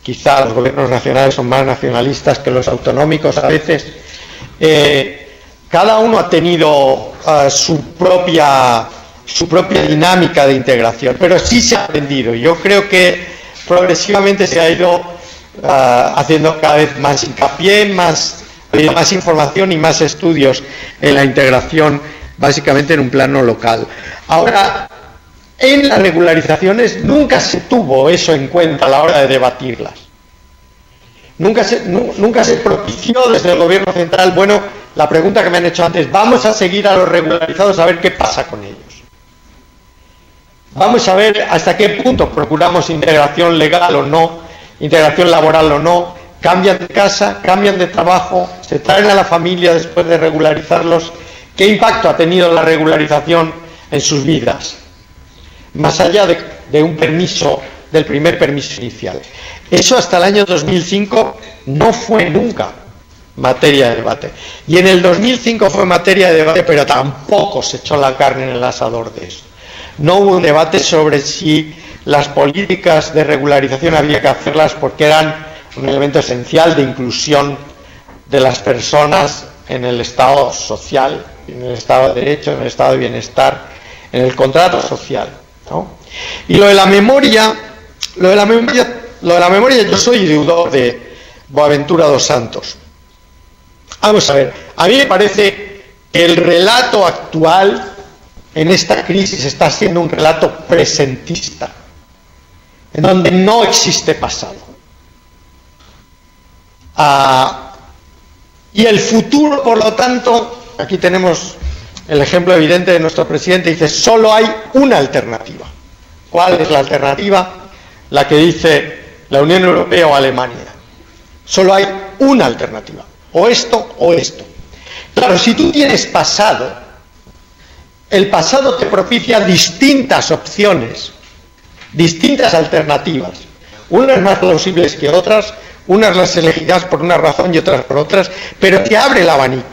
quizá los gobiernos nacionales son más nacionalistas que los autonómicos a veces, cada uno ha tenido su propia dinámica de integración, pero sí se ha aprendido. Yo creo que progresivamente se ha ido haciendo cada vez más hincapié, más información y más estudios en la integración, básicamente en un plano local. Ahora, en las regularizaciones nunca se tuvo eso en cuenta a la hora de debatirlas. Nunca se propició desde el gobierno central, bueno, la pregunta que me han hecho antes, vamos a seguir a los regularizados a ver qué pasa con ellos. Vamos a ver hasta qué punto procuramos integración legal o no, integración laboral o no, cambian de casa, cambian de trabajo, se traen a la familia después de regularizarlos. ¿Qué impacto ha tenido la regularización en sus vidas? Más allá de un permiso, del primer permiso inicial. Eso hasta el año 2005 no fue nunca materia de debate. Y en el 2005 fue materia de debate, pero tampoco se echó la carne en el asador de eso. No hubo un debate sobre si las políticas de regularización había que hacerlas porque eran un elemento esencial de inclusión de las personas en el Estado social, en el Estado de Derecho, en el Estado de Bienestar, en el contrato social, ¿no? Y lo de la memoria, yo soy deudor de Boaventura dos Santos. Vamos a ver, a mí me parece que el relato actual en esta crisis está siendo un relato presentista, en donde no existe pasado. Y el futuro, por lo tanto, aquí tenemos el ejemplo evidente de nuestro presidente, dice, solo hay una alternativa. ¿Cuál es la alternativa? La que dice la Unión Europea o Alemania. Solo hay una alternativa, o esto o esto. Claro, si tú tienes pasado, el pasado te propicia distintas opciones, distintas alternativas, unas más plausibles que otras, unas las elegirás por una razón y otras por otras, pero te abre el abanico.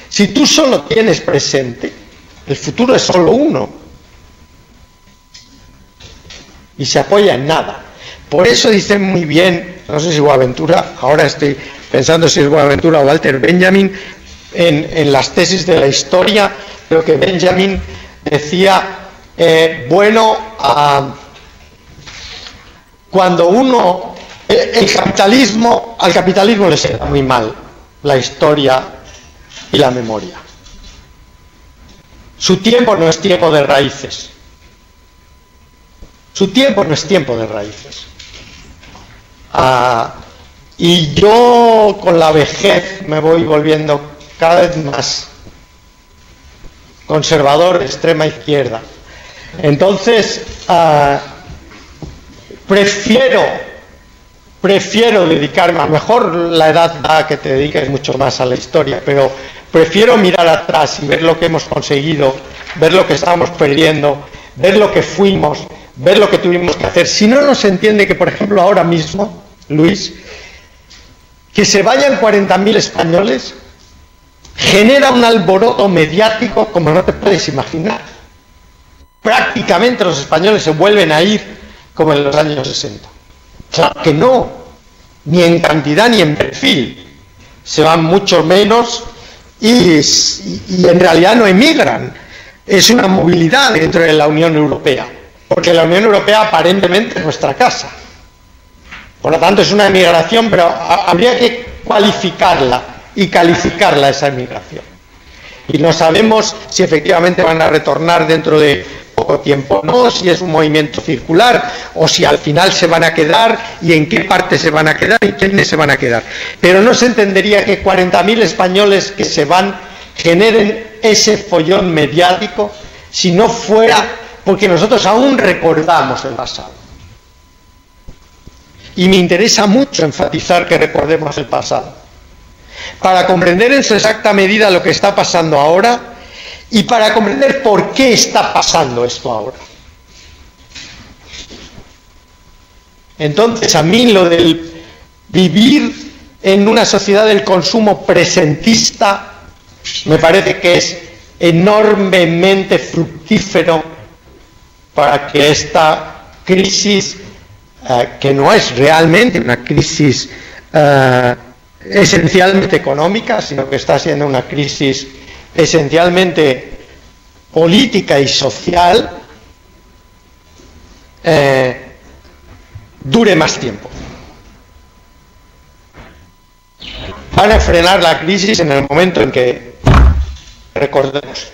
Si tú solo tienes presente, el futuro es solo uno y se apoya en nada. Por eso dicen muy bien, no sé si Boaventura, ahora estoy pensando si es Boaventura o Walter Benjamin, en las tesis de la historia, creo que Benjamin decía, cuando uno, al capitalismo le queda muy mal la historia y la memoria. Su tiempo no es tiempo de raíces. Su tiempo no es tiempo de raíces. Y yo con la vejez me voy volviendo cada vez más conservador de extrema izquierda. Entonces, prefiero dedicarme, a lo mejor la edad da que te dediques mucho más a la historia, pero prefiero mirar atrás y ver lo que hemos conseguido, ver lo que estamos perdiendo, ver lo que fuimos, ver lo que tuvimos que hacer. Si no nos entiende que, por ejemplo, ahora mismo, Luis, que se vayan 40.000 españoles genera un alboroto mediático como no te puedes imaginar. Prácticamente los españoles se vuelven a ir como en los años 60. Claro que no, ni en cantidad ni en perfil. Se van mucho menos y en realidad no emigran. Es una movilidad dentro de la Unión Europea, porque la Unión Europea aparentemente es nuestra casa. Por lo tanto es una emigración, pero habría que cualificarla y calificarla esa emigración. Y no sabemos si efectivamente van a retornar dentro de poco tiempo o no, si es un movimiento circular o si al final se van a quedar y en qué parte se van a quedar y quiénes se van a quedar. Pero no se entendería que 40.000 españoles que se van generen ese follón mediático si no fuera porque nosotros aún recordamos el pasado. Y me interesa mucho enfatizar que recordemos el pasado, para comprender en su exacta medida lo que está pasando ahora y para comprender por qué está pasando esto ahora. Entonces, a mí lo del vivir en una sociedad del consumo presentista me parece que es enormemente fructífero para que esta crisis, que no es realmente una crisis esencialmente económica, sino que está siendo una crisis esencialmente política y social, dure más tiempo. Van a frenar la crisis en el momento en que recordemos.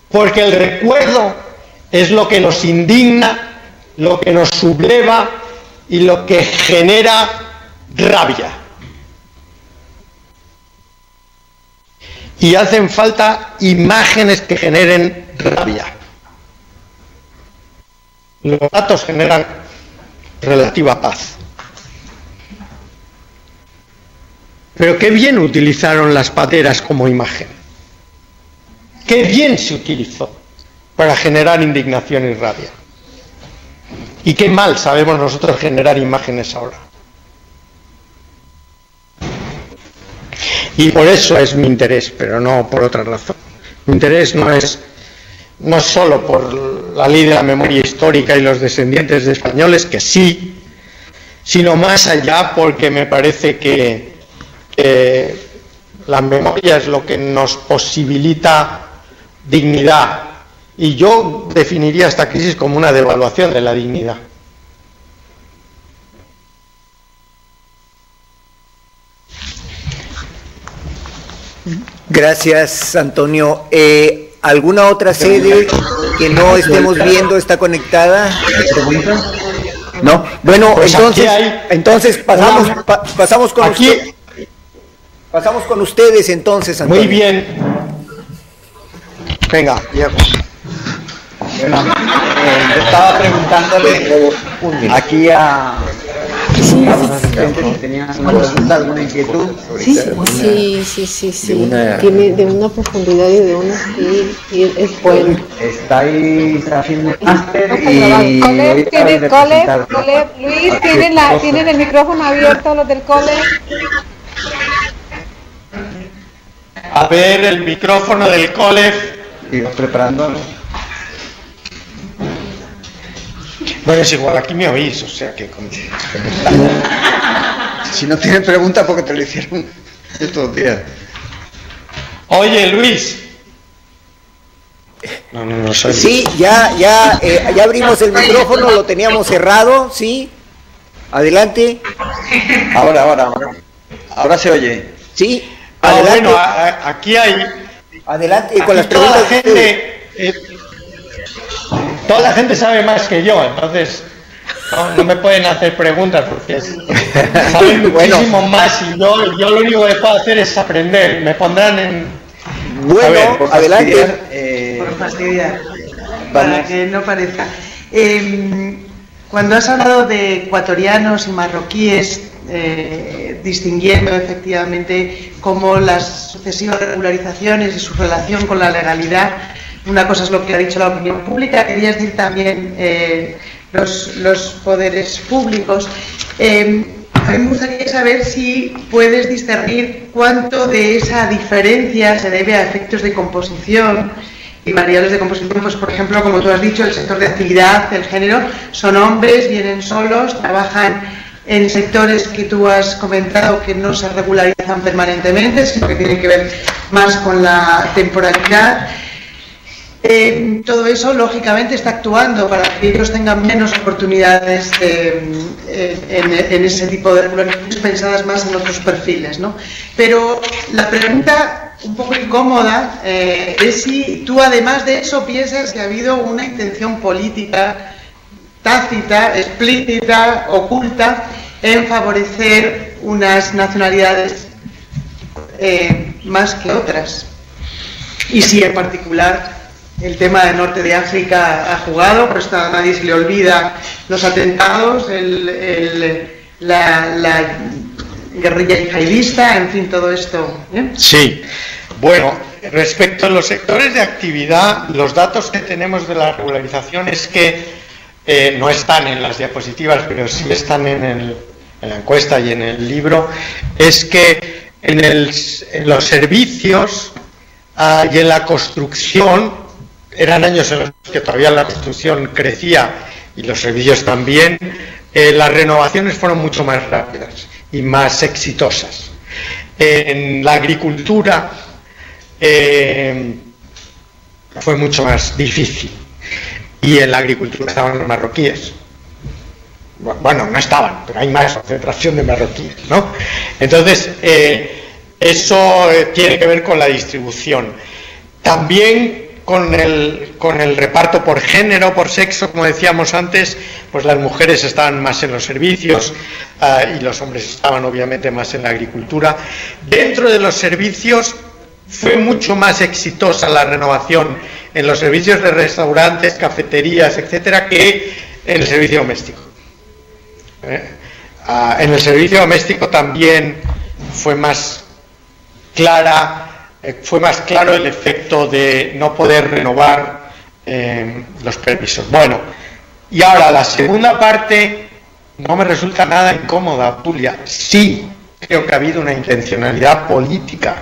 Porque el recuerdo es lo que nos indigna, lo que nos subleva y lo que genera rabia. Y hacen falta imágenes que generen rabia. Los datos generan relativa paz. Pero qué bien utilizaron las pateras como imagen. Qué bien se utilizó para generar indignación y rabia. Y qué mal sabemos nosotros generar imágenes ahora. Y por eso es mi interés, pero no por otra razón. Mi interés no es solo por la ley de la memoria histórica y los descendientes de españoles, que sí, sino más allá porque me parece que la memoria es lo que nos posibilita dignidad. Y yo definiría esta crisis como una devaluación de la dignidad. Gracias, Antonio. ¿Alguna otra sede que no estemos viendo está conectada? No. Bueno, pues entonces pasamos con usted. Pasamos con ustedes entonces, Antonio. Muy bien. Venga, Diego. Bueno, yo estaba preguntándole aquí a los asistentes si tenían alguna pregunta, alguna inquietud. Sí. Tiene de una profundidad y de una sí, es bueno. Estáis haciendo un máster y Coleb, Luis, ¿tienen el micrófono abierto los del Coleb? A ver, el micrófono del Coleb. Y los preparándolo. Bueno, es igual, aquí me oís, o sea que... Si no tienen preguntas, porque te lo hicieron estos días. Oye, Luis. No soy... Sí, ya abrimos el micrófono, lo teníamos cerrado, sí. Adelante. Ahora se oye. Sí, adelante. Bueno, aquí hay... Adelante con las preguntas. Toda la gente sabe más que yo, entonces no me pueden hacer preguntas porque saben muchísimo más y yo lo único que puedo hacer es aprender. Me pondrán en... Bueno, adelante. Por fastidiar, para que no parezca. Cuando has hablado de ecuatorianos y marroquíes, distinguiendo efectivamente cómo las sucesivas regularizaciones y su relación con la legalidad, una cosa es lo que ha dicho la opinión pública, quería decir también los poderes públicos. A mí me gustaría saber si puedes discernir cuánto de esa diferencia se debe a efectos de composición y variables de composición, pues por ejemplo, como tú has dicho, el sector de actividad, el género, son hombres, vienen solos, trabajan en sectores que tú has comentado que no se regularizan permanentemente, sino que tienen que ver más con la temporalidad. Todo eso, lógicamente, está actuando para que ellos tengan menos oportunidades en ese tipo de regularizaciones pensadas más en otros perfiles, ¿no? Pero la pregunta un poco incómoda es si tú, además de eso, piensas que ha habido una intención política tácita, explícita, oculta, en favorecer unas nacionalidades más que otras. Y si en particular el tema del norte de África ha jugado, pues a nadie se le olvida los atentados, la guerrilla yihadista, en fin, todo esto. Sí, bueno, respecto a los sectores de actividad, los datos que tenemos de la regularización es que no están en las diapositivas, pero sí están en la encuesta y en el libro, es que en los servicios y en la construcción, eran años en los que todavía la construcción crecía y los servicios también, las renovaciones fueron mucho más rápidas y más exitosas. En la agricultura fue mucho más difícil, y en la agricultura estaban los marroquíes. Bueno, no estaban, pero hay más concentración de marroquíes, ¿no? Entonces, eso tiene que ver con la distribución. También con el reparto por género, por sexo, como decíamos antes, pues las mujeres estaban más en los servicios y los hombres estaban obviamente más en la agricultura. Dentro de los servicios fue mucho más exitosa la renovación en los servicios de restaurantes, cafeterías, etcétera, que en el servicio doméstico. En el servicio doméstico también fue más claro el efecto de no poder renovar los permisos. Bueno, y ahora la segunda parte no me resulta nada incómoda, Julia. Sí, creo que ha habido una intencionalidad política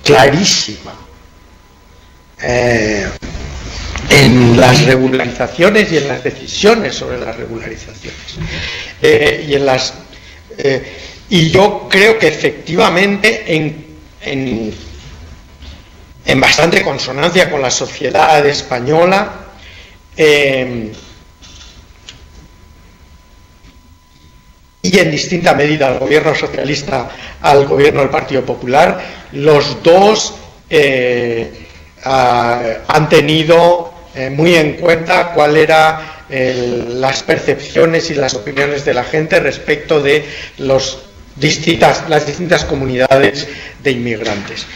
clarísima en las regularizaciones y en las decisiones sobre las regularizaciones. Y yo creo que efectivamente en bastante consonancia con la sociedad española, y en distinta medida al gobierno socialista, al gobierno del Partido Popular, los dos han tenido muy en cuenta cuál era las percepciones y las opiniones de la gente respecto de las distintas comunidades de inmigrantes.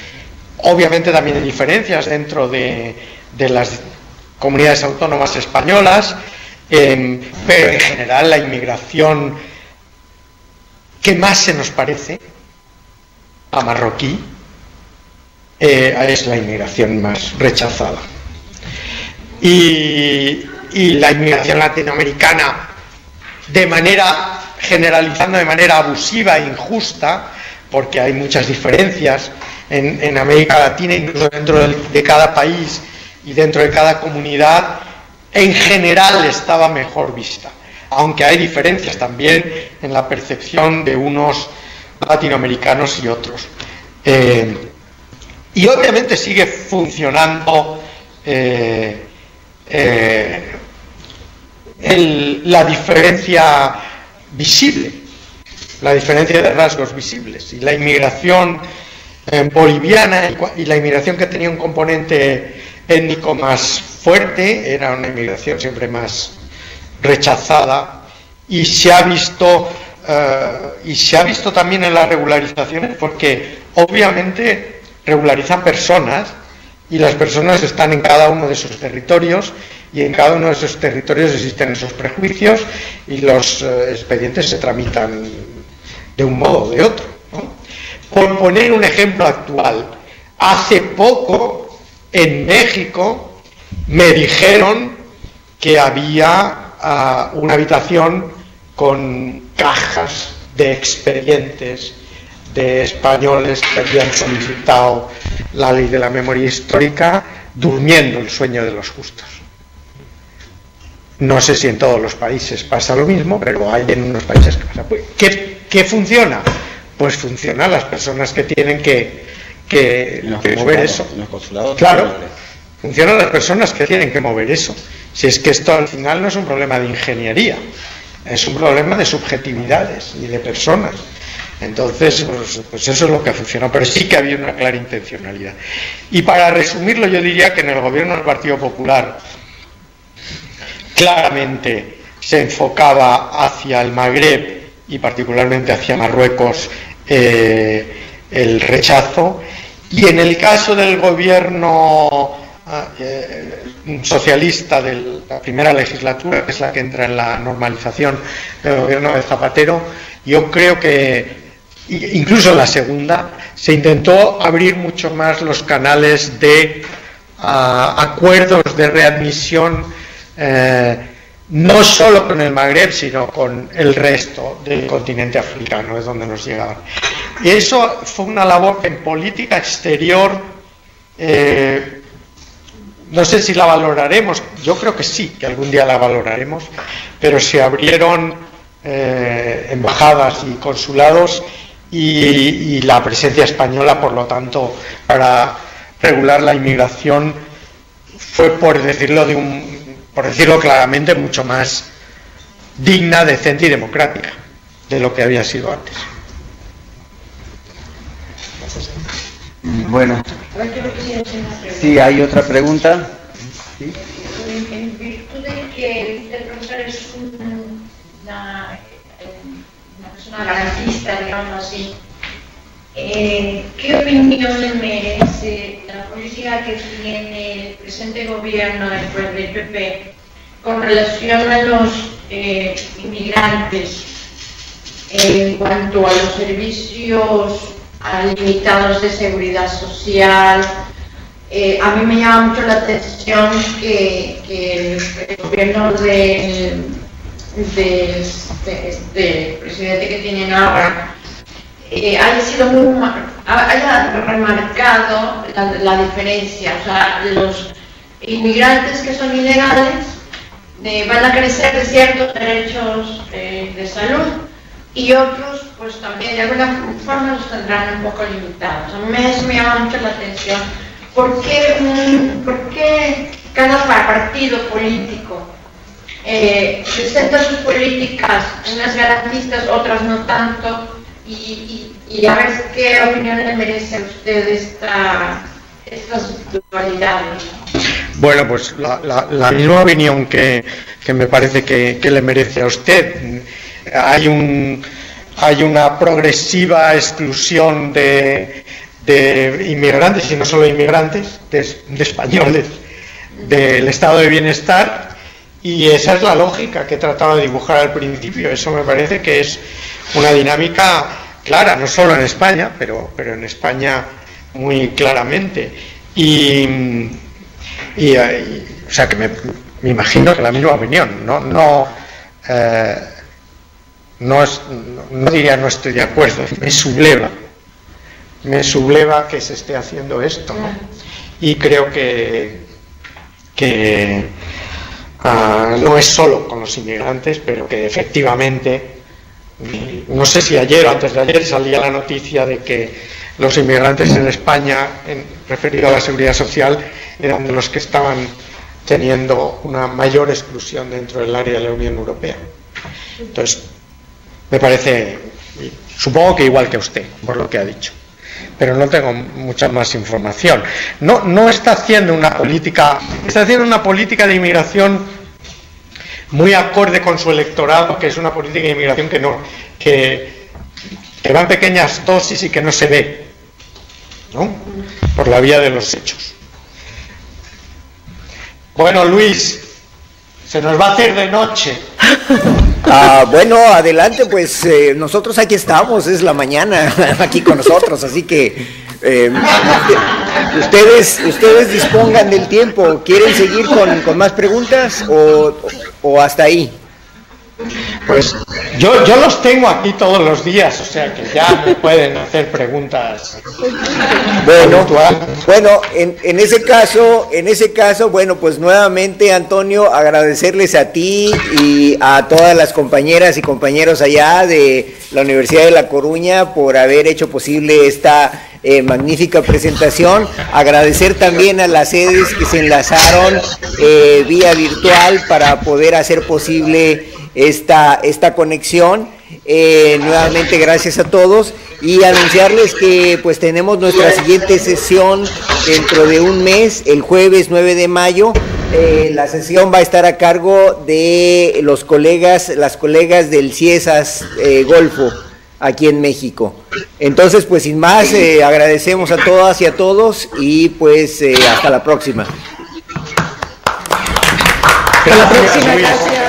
Obviamente también hay diferencias dentro de las comunidades autónomas españolas, pero en general la inmigración que más se nos parece a marroquí es la inmigración más rechazada. Y la inmigración latinoamericana, generalizando de manera abusiva e injusta, porque hay muchas diferencias en América Latina, incluso dentro de cada país y dentro de cada comunidad, en general estaba mejor vista, aunque hay diferencias también en la percepción de unos latinoamericanos y otros. Y obviamente sigue funcionando la diferencia visible, la diferencia de rasgos visibles, y la inmigración boliviana y la inmigración que tenía un componente étnico más fuerte era una inmigración siempre más rechazada, y se ha visto también en las regularizaciones, porque obviamente regularizan personas y las personas están en cada uno de esos territorios, y en cada uno de esos territorios existen esos prejuicios y los expedientes se tramitan de un modo o de otro, ¿no? Por poner un ejemplo actual, hace poco en México me dijeron que había una habitación con cajas de expedientes de españoles que habían solicitado la ley de la memoria histórica, durmiendo el sueño de los justos. No sé si en todos los países pasa lo mismo, pero hay en unos países que pasa. ¿Qué funciona? Pues funcionan las personas que tienen que mover eso. En los consulados. Claro, funcionan las personas que tienen que mover eso. Si es que esto al final no es un problema de ingeniería, es un problema de subjetividades y de personas. Entonces, pues eso es lo que ha funcionado, pero sí que había una clara intencionalidad. Y para resumirlo, yo diría que en el gobierno del Partido Popular claramente se enfocaba hacia el Magreb y particularmente hacia Marruecos el rechazo, y en el caso del gobierno socialista de la primera legislatura, que es la que entra en la normalización del gobierno de Zapatero, yo creo que incluso en la segunda se intentó abrir mucho más los canales de acuerdos de readmisión, no solo con el Magreb, sino con el resto del continente africano, es donde nos llegaban. Y eso fue una labor que en política exterior, no sé si la valoraremos, yo creo que sí, que algún día la valoraremos, pero se abrieron embajadas y consulados y la presencia española, por lo tanto, para regular la inmigración fue, por decirlo claramente, mucho más digna, decente y democrática de lo que había sido antes. Bueno, sí, hay otra pregunta. ¿Sí? En virtud de que el profesor es una persona garantista, digamos así, ¿qué opinión le merece la política que tiene el presente gobierno después del PP con relación a los inmigrantes en cuanto a los servicios limitados de seguridad social? A mí me llama mucho la atención que el gobierno del presidente que tienen ahora haya remarcado la diferencia. O sea, los inmigrantes que son ilegales van a carecer de ciertos derechos de salud, y otros pues también de alguna forma los tendrán un poco limitados. A mí eso me llama mucho la atención. ¿Por qué cada partido político presenta sus políticas, unas garantistas, otras no tanto? Y a ver qué opinión le merece a usted estas dualidades. Bueno, pues la misma opinión que me parece que le merece a usted. Hay una progresiva exclusión de inmigrantes, y no solo de inmigrantes, de españoles, del estado de bienestar, y esa es la lógica que he tratado de dibujar al principio. Eso me parece que es una dinámica clara, no solo en España, pero en España muy claramente. O sea que me imagino que la misma opinión. No diría no estoy de acuerdo, me subleva que se esté haciendo esto, ¿no? Y creo que no es solo con los inmigrantes, pero que efectivamente, no sé si ayer o antes de ayer salía la noticia de que los inmigrantes en España, referido a la seguridad social, eran de los que estaban teniendo una mayor exclusión dentro del área de la Unión Europea. Entonces, me parece, supongo que igual que usted, por lo que ha dicho, pero no tengo mucha más información. No está haciendo una política, está haciendo una política de inmigración muy acorde con su electorado, que es una política de inmigración que va en pequeñas dosis y que no se ve, ¿no? Por la vía de los hechos. Bueno, Luis, se nos va a hacer de noche. Bueno, adelante, pues nosotros aquí estamos, es la mañana aquí con nosotros, así que ustedes dispongan del tiempo. ¿Quieren seguir con más preguntas o hasta ahí? Pues yo los tengo aquí todos los días, o sea que ya me pueden hacer preguntas. Bueno, en ese caso, bueno, pues nuevamente, Antonio, agradecerles a ti y a todas las compañeras y compañeros allá de la Universidad de La Coruña por haber hecho posible esta magnífica presentación. Agradecer también a las sedes que se enlazaron vía virtual para poder hacer posible esta conexión. Nuevamente gracias a todos y anunciarles que pues tenemos nuestra siguiente sesión dentro de un mes, el jueves 9 de mayo. La sesión va a estar a cargo de las colegas del CIESAS Golfo aquí en México. Entonces pues sin más, agradecemos a todas y a todos y pues hasta la próxima. Hasta la próxima, gracias.